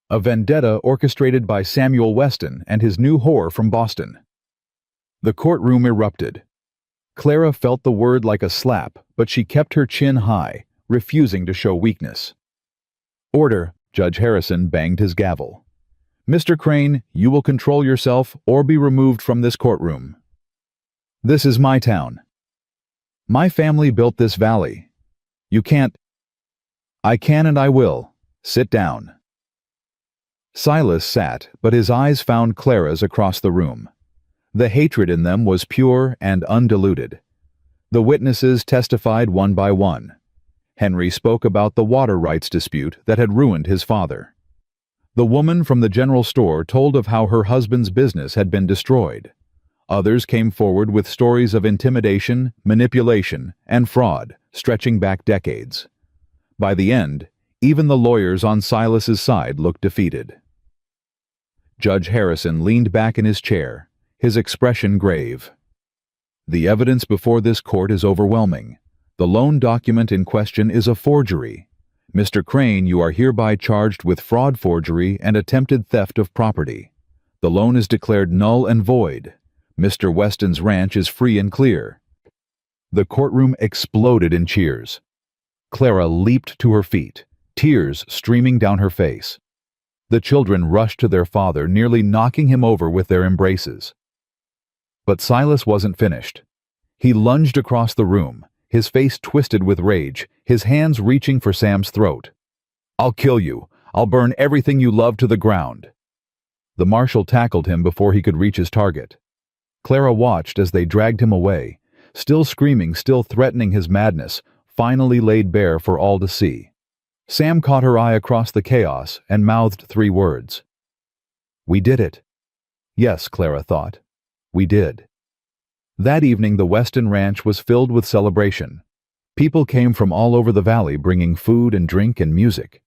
A vendetta orchestrated by Samuel Weston and his new whore from Boston." The courtroom erupted. Clara felt the word like a slap, but she kept her chin high, refusing to show weakness. "Order," Judge Harrison banged his gavel. "Mr. Crane, you will control yourself or be removed from this courtroom. This is my town. My family built this valley. You can't—" "I can and I will. Sit down." Silas sat, but his eyes found Clara's across the room. The hatred in them was pure and undiluted. The witnesses testified one by one. Henry spoke about the water rights dispute that had ruined his father. The woman from the general store told of how her husband's business had been destroyed. Others came forward with stories of intimidation, manipulation, and fraud, stretching back decades. By the end, even the lawyers on Silas's side looked defeated. Judge Harrison leaned back in his chair, his expression grave. "The evidence before this court is overwhelming. The loan document in question is a forgery. Mr. Crane, you are hereby charged with fraud, forgery, and attempted theft of property. The loan is declared null and void. Mr. Weston's ranch is free and clear." The courtroom exploded in cheers. Clara leaped to her feet, tears streaming down her face. The children rushed to their father, nearly knocking him over with their embraces. But Silas wasn't finished. He lunged across the room, his face twisted with rage, his hands reaching for Sam's throat. "I'll kill you. I'll burn everything you love to the ground." The marshal tackled him before he could reach his target. Clara watched as they dragged him away, still screaming, still threatening his madness, finally laid bare for all to see. Sam caught her eye across the chaos and mouthed 3 words. "We did it." Yes, Clara thought. We did. That evening the Weston Ranch was filled with celebration. People came from all over the valley bringing food and drink and music.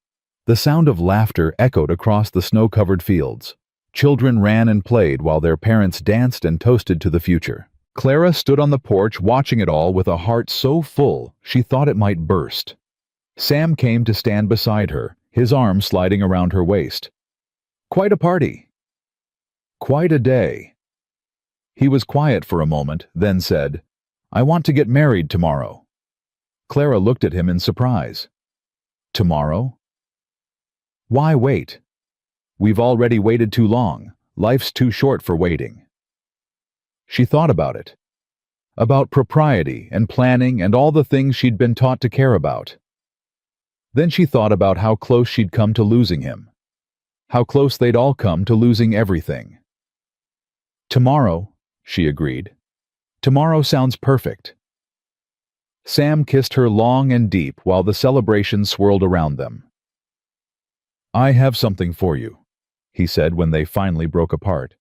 The sound of laughter echoed across the snow-covered fields. Children ran and played while their parents danced and toasted to the future. Clara stood on the porch watching it all with a heart so full she thought it might burst. Sam came to stand beside her, his arm sliding around her waist. Quite a party. Quite a day. He was quiet for a moment, then said, "I want to get married tomorrow." Clara looked at him in surprise. "Tomorrow? Why wait? We've already waited too long. Life's too short for waiting." She thought about it. About propriety and planning and all the things she'd been taught to care about. Then she thought about how close she'd come to losing him. How close they'd all come to losing everything. "Tomorrow," she agreed. "Tomorrow sounds perfect." Sam kissed her long and deep while the celebration swirled around them. "I have something for you," he said when they finally broke apart.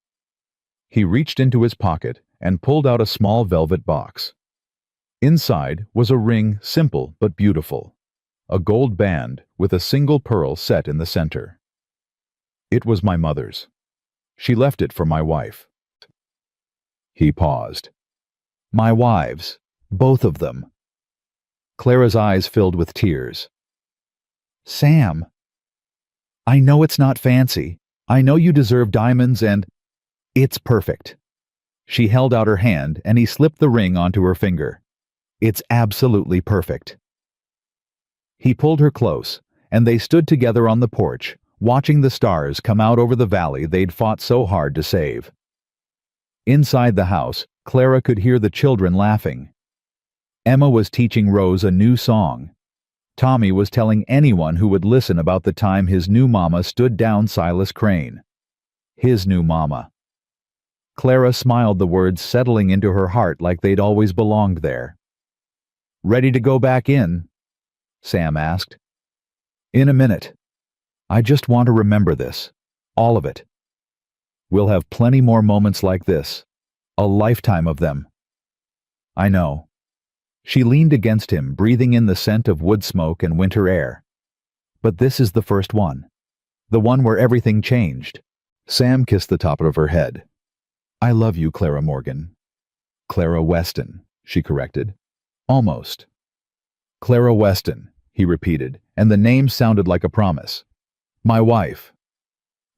He reached into his pocket and pulled out a small velvet box. Inside was a ring, simple but beautiful. A gold band with a single pearl set in the center. "It was my mother's. She left it for my wife." He paused. "My wives, both of them." Clara's eyes filled with tears. "Sam, I know it's not fancy. I know you deserve diamonds and it's perfect." She held out her hand and he slipped the ring onto her finger. "It's absolutely perfect." He pulled her close, and they stood together on the porch, watching the stars come out over the valley they'd fought so hard to save. Inside the house, Clara could hear the children laughing. Emma was teaching Rose a new song. Tommy was telling anyone who would listen about the time his new mama stood down Silas Crane. His new mama. Clara smiled, the words settling into her heart like they'd always belonged there. "Ready to go back in?" Sam asked. "In a minute. I just want to remember this. All of it. We'll have plenty more moments like this. A lifetime of them." "I know." She leaned against him, breathing in the scent of wood smoke and winter air. "But this is the first one. The one where everything changed." Sam kissed the top of her head. "I love you, Clara Morgan." "Clara Weston," she corrected. "Almost." "Clara Weston," he repeated, and the name sounded like a promise. "My wife."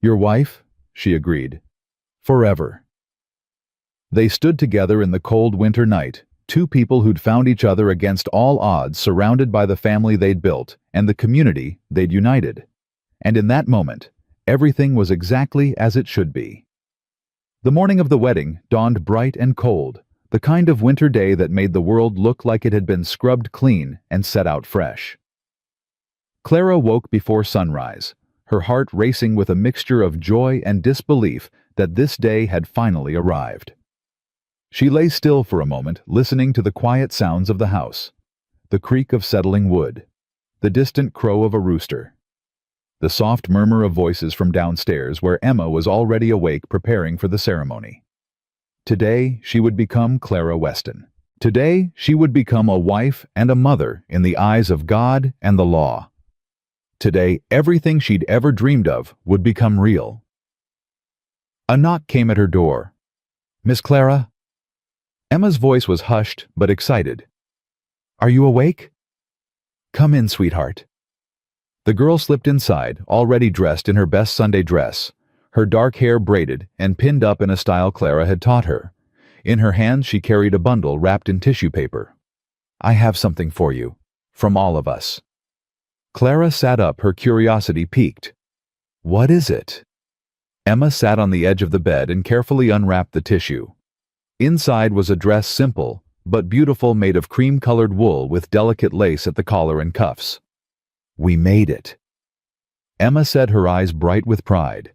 "Your wife?" she agreed. "Forever." They stood together in the cold winter night, 2 people who'd found each other against all odds, surrounded by the family they'd built and the community they'd united. And in that moment, everything was exactly as it should be. The morning of the wedding dawned bright and cold, the kind of winter day that made the world look like it had been scrubbed clean and set out fresh. Clara woke before sunrise, her heart racing with a mixture of joy and disbelief that this day had finally arrived. She lay still for a moment, listening to the quiet sounds of the house, the creak of settling wood, the distant crow of a rooster, the soft murmur of voices from downstairs where Emma was already awake preparing for the ceremony. Today she would become Clara Weston. Today she would become a wife and a mother in the eyes of God and the law. Today everything she'd ever dreamed of would become real. A knock came at her door. "Miss Clara?" Emma's voice was hushed but excited. "Are you awake?" "Come in, sweetheart." The girl slipped inside, already dressed in her best Sunday dress, her dark hair braided and pinned up in a style Clara had taught her. In her hands she carried a bundle wrapped in tissue paper. I have something for you. From all of us. Clara sat up, her curiosity piqued. What is it? Emma sat on the edge of the bed and carefully unwrapped the tissue. Inside was a dress simple, but beautiful, made of cream-colored wool with delicate lace at the collar and cuffs. We made it. Emma said, her eyes bright with pride.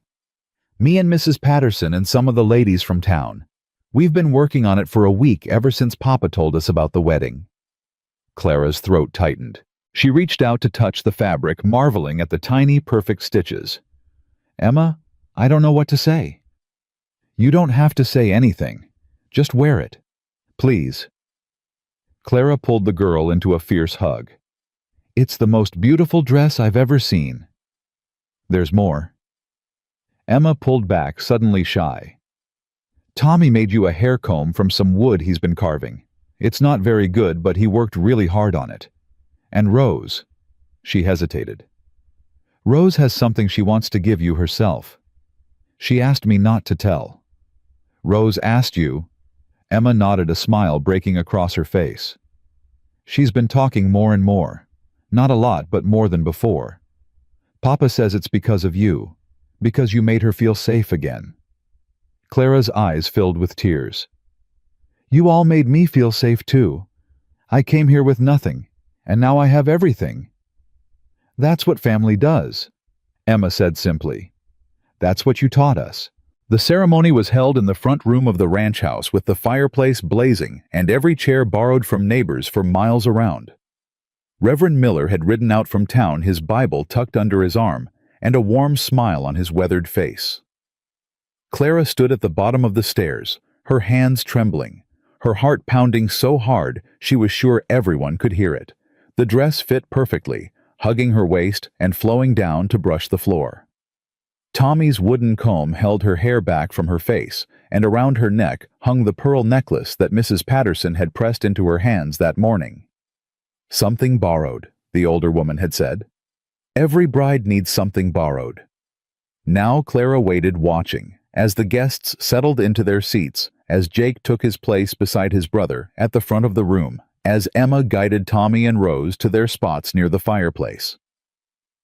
Me and Mrs. Patterson and some of the ladies from town. We've been working on it for a week ever since Papa told us about the wedding. Clara's throat tightened. She reached out to touch the fabric, marveling at the tiny, perfect stitches. Emma, I don't know what to say. You don't have to say anything. Just wear it. Please. Clara pulled the girl into a fierce hug. It's the most beautiful dress I've ever seen. There's more. Emma pulled back, suddenly shy. Tommy made you a hair comb from some wood he's been carving. It's not very good, but he worked really hard on it. And Rose. She hesitated. Rose has something she wants to give you herself. She asked me not to tell. Rose asked you. Emma nodded, a smile breaking across her face. She's been talking more and more. Not a lot, but more than before. Papa says it's because of you. Because you made her feel safe again. Clara's eyes filled with tears. You all made me feel safe too. I came here with nothing, and now I have everything. That's what family does, Emma said simply. That's what you taught us. The ceremony was held in the front room of the ranch house, with the fireplace blazing and every chair borrowed from neighbors for miles around. Reverend Miller had ridden out from town, his Bible tucked under his arm and a warm smile on his weathered face. Clara stood at the bottom of the stairs, her hands trembling, her heart pounding so hard she was sure everyone could hear it. The dress fit perfectly, hugging her waist and flowing down to brush the floor. Tommy's wooden comb held her hair back from her face, and around her neck hung the pearl necklace that Mrs. Patterson had pressed into her hands that morning. Something borrowed, the older woman had said. Every bride needs something borrowed. Now Clara waited, watching, as the guests settled into their seats, as Jake took his place beside his brother at the front of the room, as Emma guided Tommy and Rose to their spots near the fireplace.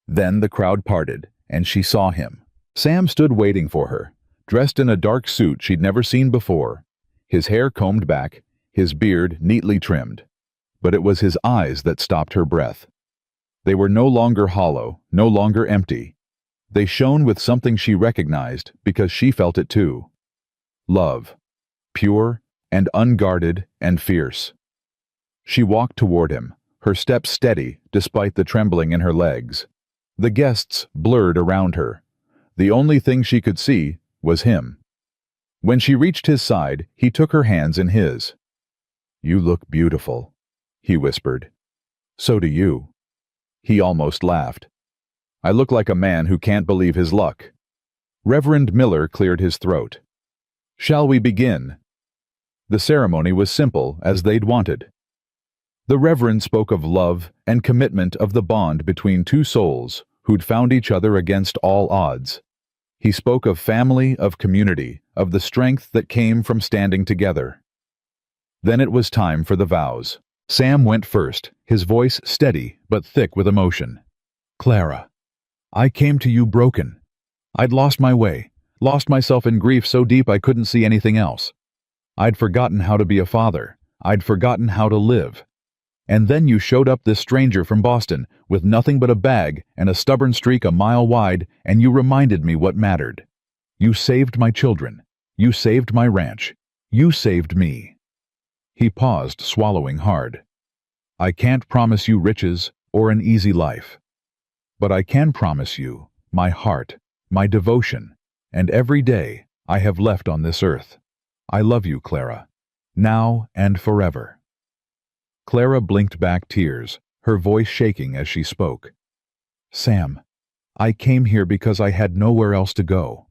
Then the crowd parted, and she saw him. Sam stood waiting for her, dressed in a dark suit she'd never seen before, his hair combed back, his beard neatly trimmed. But it was his eyes that stopped her breath. They were no longer hollow, no longer empty. They shone with something she recognized because she felt it too. Love. Pure and unguarded and fierce. She walked toward him, her steps steady despite the trembling in her legs. The guests blurred around her. The only thing she could see was him. When she reached his side, he took her hands in his. You look beautiful, he whispered. So do you. He almost laughed. I look like a man who can't believe his luck. Reverend Miller cleared his throat. Shall we begin? The ceremony was simple, as they'd wanted. The Reverend spoke of love and commitment, of the bond between two souls who'd found each other against all odds. He spoke of family, of community, of the strength that came from standing together. Then it was time for the vows. Sam went first, his voice steady but thick with emotion. Clara, I came to you broken. I'd lost my way, lost myself in grief so deep I couldn't see anything else. I'd forgotten how to be a father. I'd forgotten how to live. And then you showed up, this stranger from Boston, with nothing but a bag and a stubborn streak a mile wide, and you reminded me what mattered. You saved my children. You saved my ranch. You saved me. He paused, swallowing hard. I can't promise you riches or an easy life. But I can promise you my heart, my devotion, and every day I have left on this earth. I love you, Clara, now and forever. Clara blinked back tears, her voice shaking as she spoke. Sam, I came here because I had nowhere else to go.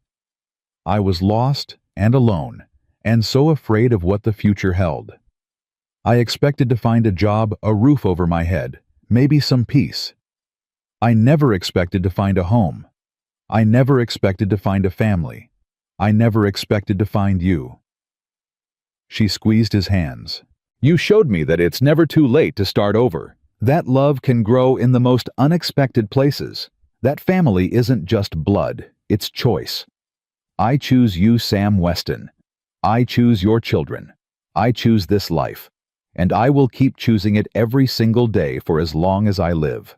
I was lost and alone, and so afraid of what the future held. I expected to find a job, a roof over my head, maybe some peace. I never expected to find a home. I never expected to find a family. I never expected to find you. She squeezed his hands. You showed me that it's never too late to start over. That love can grow in the most unexpected places. That family isn't just blood, it's choice. I choose you, Sam Weston. I choose your children. I choose this life. And I will keep choosing it every single day for as long as I live.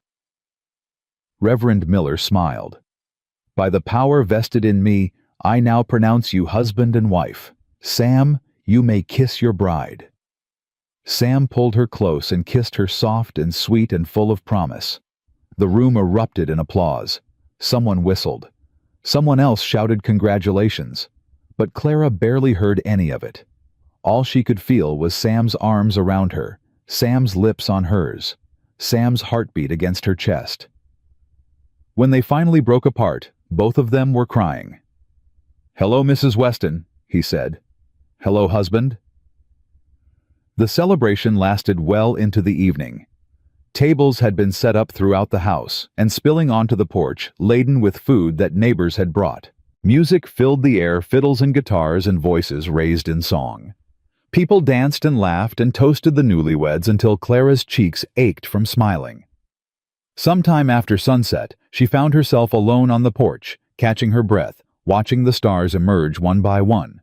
Reverend Miller smiled. By the power vested in me, I now pronounce you husband and wife. Sam, you may kiss your bride. Sam pulled her close and kissed her soft and sweet and full of promise. The room erupted in applause. Someone whistled. Someone else shouted congratulations. But Clara barely heard any of it. All she could feel was Sam's arms around her, Sam's lips on hers, Sam's heartbeat against her chest. When they finally broke apart, both of them were crying. "Hello, Mrs. Weston," he said. "Hello, husband." The celebration lasted well into the evening. Tables had been set up throughout the house and spilling onto the porch, laden with food that neighbors had brought. Music filled the air, fiddles and guitars and voices raised in song. People danced and laughed and toasted the newlyweds until Clara's cheeks ached from smiling. Sometime after sunset, she found herself alone on the porch, catching her breath, watching the stars emerge one by one.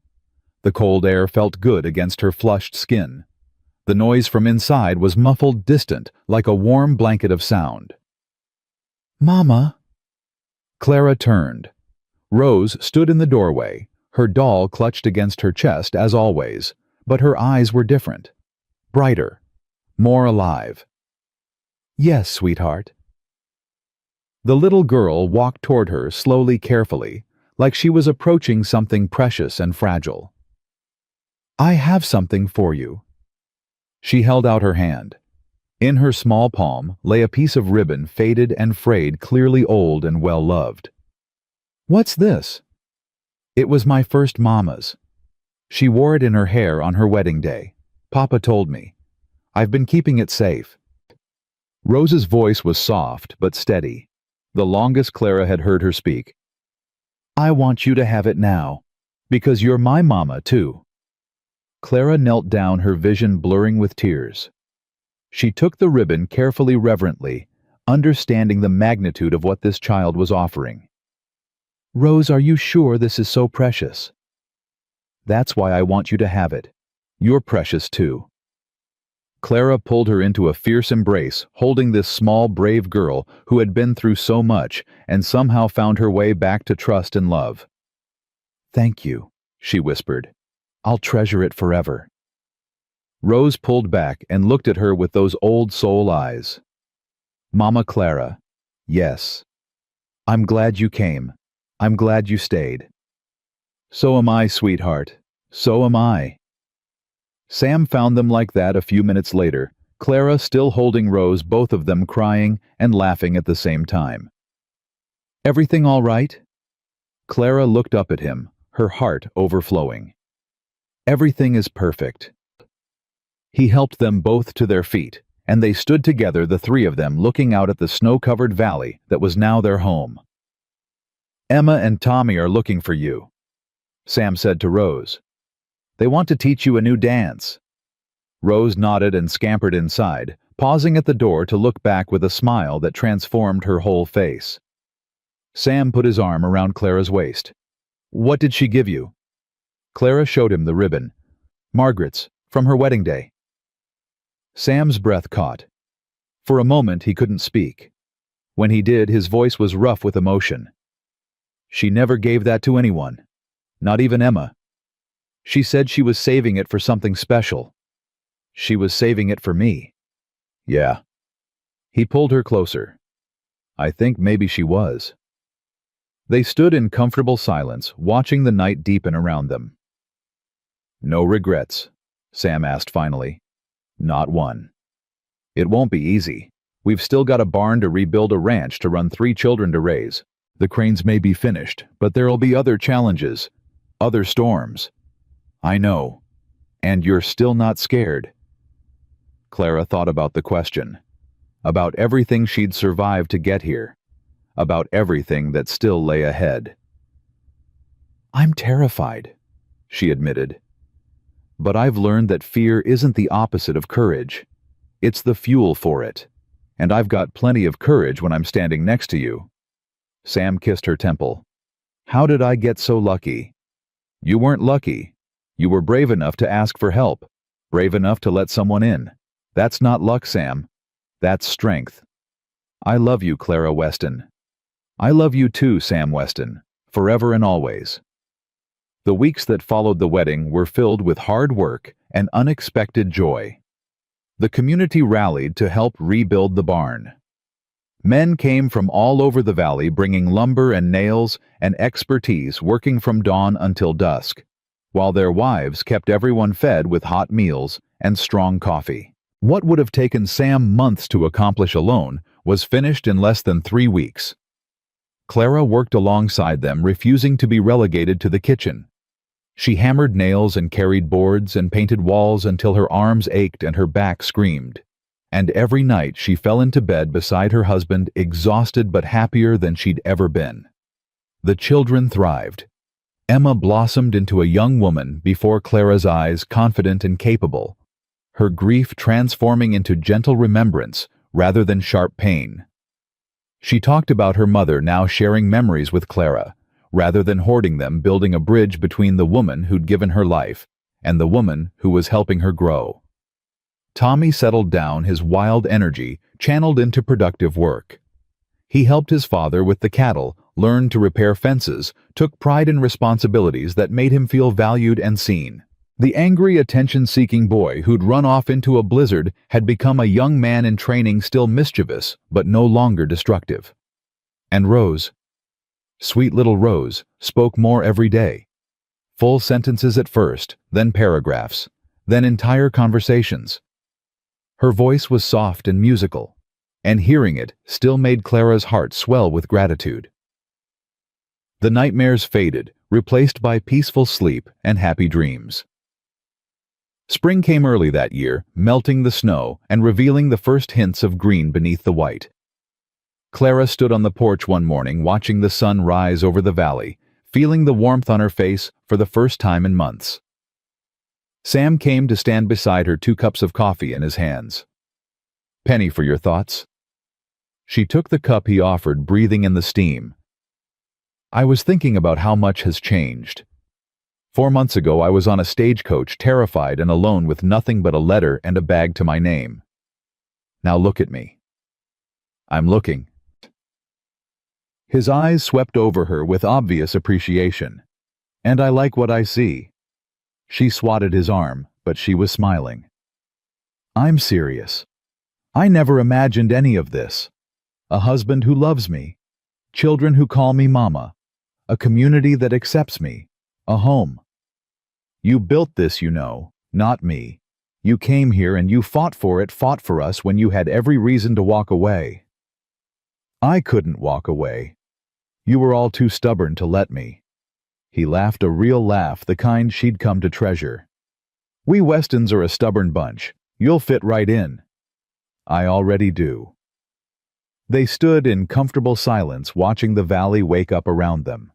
The cold air felt good against her flushed skin. The noise from inside was muffled, distant, like a warm blanket of sound. "Mama." Clara turned. Rose stood in the doorway, her doll clutched against her chest as always, but her eyes were different. Brighter. More alive. "Yes, sweetheart." The little girl walked toward her slowly, carefully, like she was approaching something precious and fragile. "I have something for you." She held out her hand. In her small palm lay a piece of ribbon, faded and frayed, clearly old and well-loved. "What's this?" "It was my first mama's. She wore it in her hair on her wedding day. Papa told me. I've been keeping it safe." Rose's voice was soft but steady, the longest Clara had heard her speak. "I want you to have it now, because you're my mama too." Clara knelt down, her vision blurring with tears. She took the ribbon carefully, reverently, understanding the magnitude of what this child was offering. "Rose, are you sure this is so precious?" "That's why I want you to have it. You're precious too." Clara pulled her into a fierce embrace, holding this small, brave girl who had been through so much and somehow found her way back to trust and love. "Thank you," she whispered. "I'll treasure it forever." Rose pulled back and looked at her with those old soul eyes. "Mama Clara, yes. I'm glad you came. I'm glad you stayed." "So am I, sweetheart. So am I." Sam found them like that a few minutes later, Clara still holding Rose, both of them crying and laughing at the same time. "Everything all right?" Clara looked up at him, her heart overflowing. "Everything is perfect." He helped them both to their feet, and they stood together, the three of them, looking out at the snow-covered valley that was now their home. "Emma and Tommy are looking for you," Sam said to Rose. "They want to teach you a new dance." Rose nodded and scampered inside, pausing at the door to look back with a smile that transformed her whole face. Sam put his arm around Clara's waist. "What did she give you?" Clara showed him the ribbon. "Margaret's, from her wedding day." Sam's breath caught. For a moment he couldn't speak. When he did, his voice was rough with emotion. "She never gave that to anyone. Not even Emma. She said she was saving it for something special. She was saving it for me." "Yeah." He pulled her closer. "I think maybe she was." They stood in comfortable silence, watching the night deepen around them. "No regrets?" Sam asked finally. "Not one. It won't be easy. We've still got a barn to rebuild, a ranch to run, 3 children to raise. The cranes may be finished, but there'll be other challenges, other storms." "I know. And you're still not scared?" Clara thought about the question, about everything she'd survived to get here, about everything that still lay ahead. "I'm terrified," she admitted. But I've learned that fear isn't the opposite of courage. It's the fuel for it. And I've got plenty of courage when I'm standing next to you." Sam kissed her temple. "How did I get so lucky?" "You weren't lucky. You were brave enough to ask for help, brave enough to let someone in. That's not luck, Sam. That's strength. I love you, Clara Weston. I love you too, Sam Weston, forever and always." The weeks that followed the wedding were filled with hard work and unexpected joy. The community rallied to help rebuild the barn. Men came from all over the valley bringing lumber and nails and expertise, working from dawn until dusk, while their wives kept everyone fed with hot meals and strong coffee. What would have taken Sam months to accomplish alone was finished in less than 3 weeks. Clara worked alongside them, refusing to be relegated to the kitchen. She hammered nails and carried boards and painted walls until her arms ached and her back screamed. And every night she fell into bed beside her husband, exhausted but happier than she'd ever been. The children thrived. Emma blossomed into a young woman before Clara's eyes, confident and capable, her grief transforming into gentle remembrance rather than sharp pain. She talked about her mother, now sharing memories with Clara, rather than hoarding them, building a bridge between the woman who'd given her life and the woman who was helping her grow. Tommy settled down, his wild energy channeled into productive work. He helped his father with the cattle, learned to repair fences, took pride in responsibilities that made him feel valued and seen. The angry, attention-seeking boy who'd run off into a blizzard had become a young man in training, still mischievous, but no longer destructive. And Rose, sweet little Rose, spoke more every day. Full sentences at first, then paragraphs, then entire conversations. Her voice was soft and musical, and hearing it still made Clara's heart swell with gratitude. The nightmares faded, replaced by peaceful sleep and happy dreams. Spring came early that year, melting the snow and revealing the first hints of green beneath the white. Clara stood on the porch one morning, watching the sun rise over the valley, feeling the warmth on her face for the first time in months. Sam came to stand beside her, 2 cups of coffee in his hands. "Penny, for your thoughts." She took the cup he offered, breathing in the steam. "I was thinking about how much has changed. 4 months ago I was on a stagecoach, terrified and alone with nothing but a letter and a bag to my name. Now look at me. I'm looking." His eyes swept over her with obvious appreciation. "And I like what I see." She swatted his arm, but she was smiling. "I'm serious. I never imagined any of this. A husband who loves me, children who call me mama, a community that accepts me, a home. You built this, you know, not me. You came here and you fought for it, fought for us when you had every reason to walk away. I couldn't walk away. You were all too stubborn to let me." He laughed, a real laugh, the kind she'd come to treasure. "We Westons are a stubborn bunch. You'll fit right in." "I already do." They stood in comfortable silence, watching the valley wake up around them.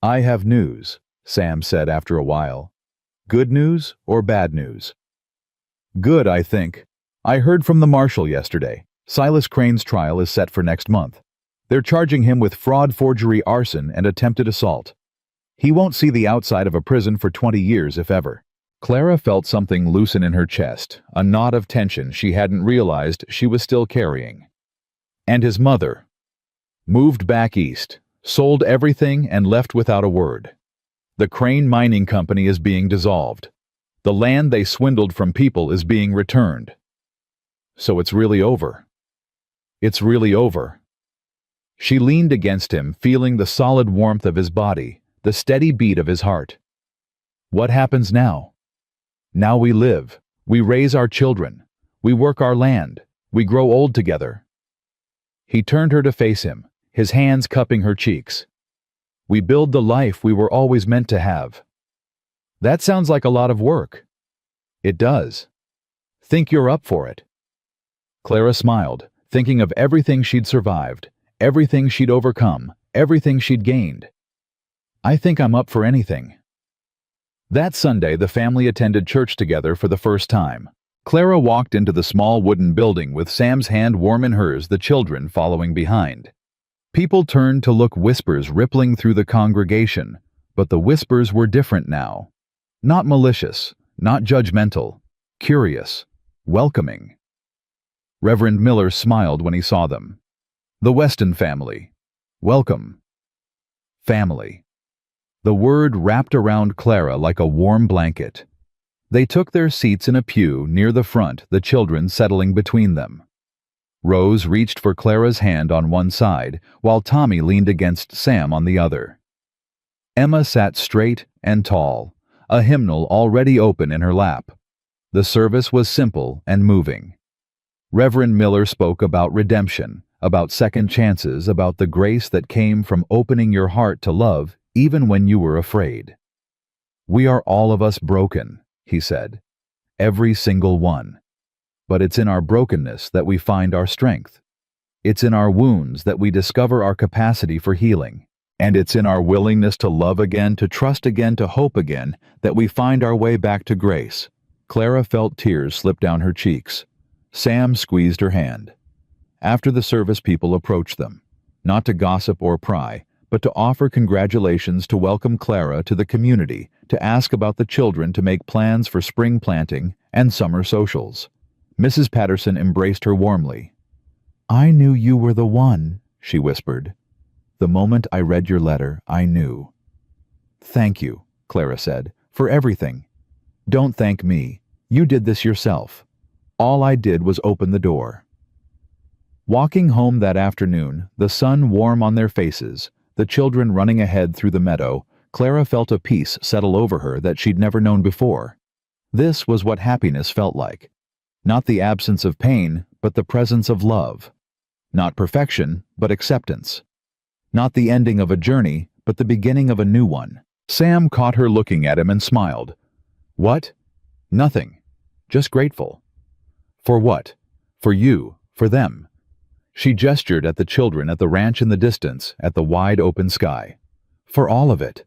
"I have news," Sam said after a while. "Good news or bad news?" "Good, I think. I heard from the marshal yesterday. Silas Crane's trial is set for next month. They're charging him with fraud, forgery, arson, and attempted assault. He won't see the outside of a prison for 20 years, if ever." Clara felt something loosen in her chest, a knot of tension she hadn't realized she was still carrying. And his mother moved back east, sold everything and left without a word. The Crane Mining Company is being dissolved. The land they swindled from people is being returned. So it's really over. It's really over. She leaned against him, feeling the solid warmth of his body, the steady beat of his heart. What happens now? Now we live, we raise our children, we work our land, we grow old together. He turned her to face him, his hands cupping her cheeks. We build the life we were always meant to have. That sounds like a lot of work. It does. Think you're up for it? Clara smiled, thinking of everything she'd survived, everything she'd overcome, everything she'd gained. I think I'm up for anything. That Sunday, the family attended church together for the first time. Clara walked into the small wooden building with Sam's hand warm in hers, the children following behind. People turned to look, whispers rippling through the congregation, but the whispers were different now. Not malicious, not judgmental, curious, welcoming. Reverend Miller smiled when he saw them. The Weston family. Welcome. Family. The word wrapped around Clara like a warm blanket. They took their seats in a pew near the front, the children settling between them. Rose reached for Clara's hand on one side, while Tommy leaned against Sam on the other. Emma sat straight and tall, a hymnal already open in her lap. The service was simple and moving. Reverend Miller spoke about redemption, about second chances, about the grace that came from opening your heart to love even when you were afraid. We are all of us broken, he said. Every single one. But it's in our brokenness that we find our strength. It's in our wounds that we discover our capacity for healing. And it's in our willingness to love again, to trust again, to hope again, that we find our way back to grace. Clara felt tears slip down her cheeks. Sam squeezed her hand. After the service, people approached them, not to gossip or pry, but to offer congratulations, to welcome Clara to the community, to ask about the children, to make plans for spring planting and summer socials. Mrs. Patterson embraced her warmly. "I knew you were the one," she whispered. "The moment I read your letter, I knew." "Thank you," Clara said, "for everything. Don't thank me. You did this yourself. All I did was open the door." Walking home that afternoon, the sun warm on their faces, the children running ahead through the meadow, Clara felt a peace settle over her that she'd never known before. This was what happiness felt like. Not the absence of pain, but the presence of love. Not perfection, but acceptance. Not the ending of a journey, but the beginning of a new one. Sam caught her looking at him and smiled. "What?" "Nothing. Just grateful." "For what?" "For you. For them." She gestured at the children, at the ranch in the distance, at the wide open sky. "For all of it.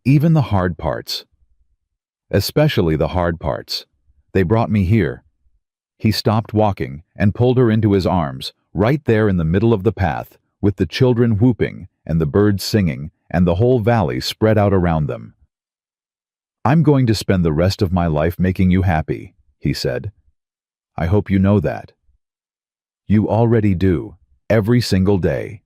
Even the hard parts. Especially the hard parts. They brought me here." He stopped walking and pulled her into his arms, right there in the middle of the path, with the children whooping and the birds singing and the whole valley spread out around them. "I'm going to spend the rest of my life making you happy," he said. "I hope you know that." "You already do, every single day."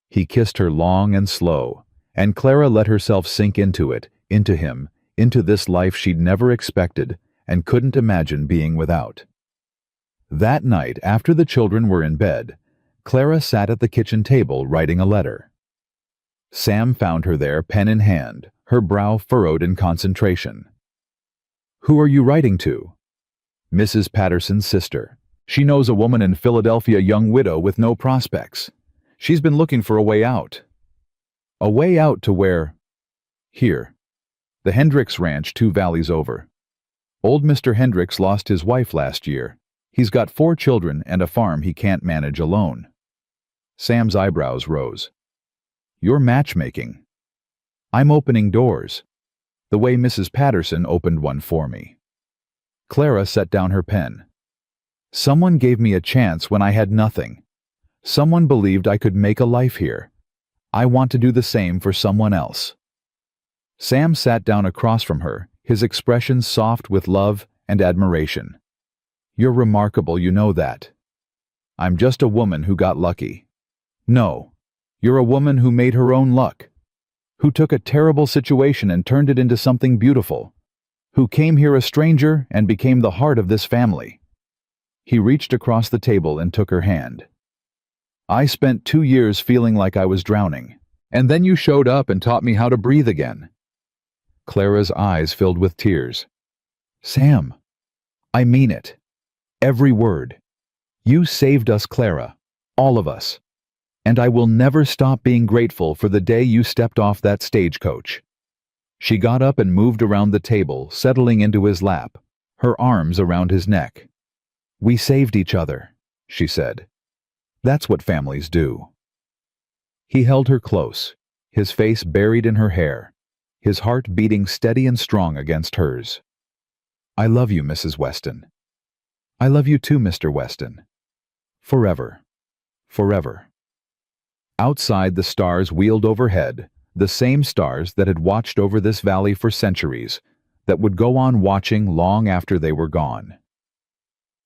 He kissed her long and slow, and Clara let herself sink into it, into him, into this life she'd never expected and couldn't imagine being without. That night, after the children were in bed, Clara sat at the kitchen table writing a letter. Sam found her there, pen in hand, her brow furrowed in concentration. "Who are you writing to?" "Mrs. Patterson's sister. She knows a woman in Philadelphia, a young widow with no prospects. She's been looking for a way out." "A way out to where?" "Here. The Hendricks Ranch, 2 valleys over. Old Mr. Hendricks lost his wife last year. He's got 4 children and a farm he can't manage alone." Sam's eyebrows rose. "You're matchmaking." "I'm opening doors. The way Mrs. Patterson opened one for me." Clara set down her pen. "Someone gave me a chance when I had nothing. Someone believed I could make a life here. I want to do the same for someone else." Sam sat down across from her, his expression soft with love and admiration. "You're remarkable, you know that." "I'm just a woman who got lucky." "No, you're a woman who made her own luck. Who took a terrible situation and turned it into something beautiful. Who came here a stranger and became the heart of this family." He reached across the table and took her hand. "I spent 2 years feeling like I was drowning, and then you showed up and taught me how to breathe again." Clara's eyes filled with tears. "Sam, I mean it. Every word. You saved us, Clara. All of us. And I will never stop being grateful for the day you stepped off that stagecoach." She got up and moved around the table, settling into his lap, her arms around his neck. "We saved each other," she said. "That's what families do." He held her close, his face buried in her hair. his heart beating steady and strong against hers. "I love you, Mrs. Weston." "I love you too, Mr. Weston. Forever. Forever." Outside, the stars wheeled overhead, the same stars that had watched over this valley for centuries, that would go on watching long after they were gone.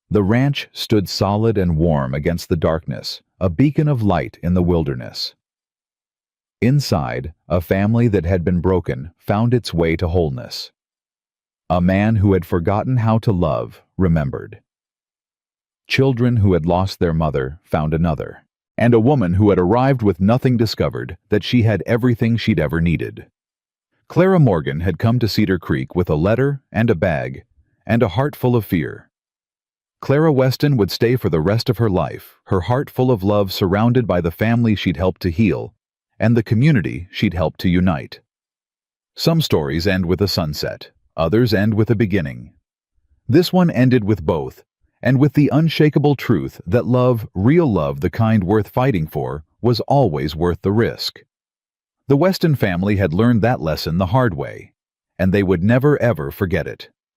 The ranch stood solid and warm against the darkness, a beacon of light in the wilderness. Inside, a family that had been broken found its way to wholeness. A man who had forgotten how to love remembered. Children who had lost their mother found another. And a woman who had arrived with nothing discovered that she had everything she'd ever needed. Clara Morgan had come to Cedar Creek with a letter and a bag and a heart full of fear. Clara Weston would stay for the rest of her life, her heart full of love, surrounded by the family she'd helped to heal and the community she'd helped to unite. Some stories end with a sunset, others end with a beginning. This one ended with both, and with the unshakable truth that love, real love, the kind worth fighting for, was always worth the risk. The Weston family had learned that lesson the hard way, and they would never ever forget it.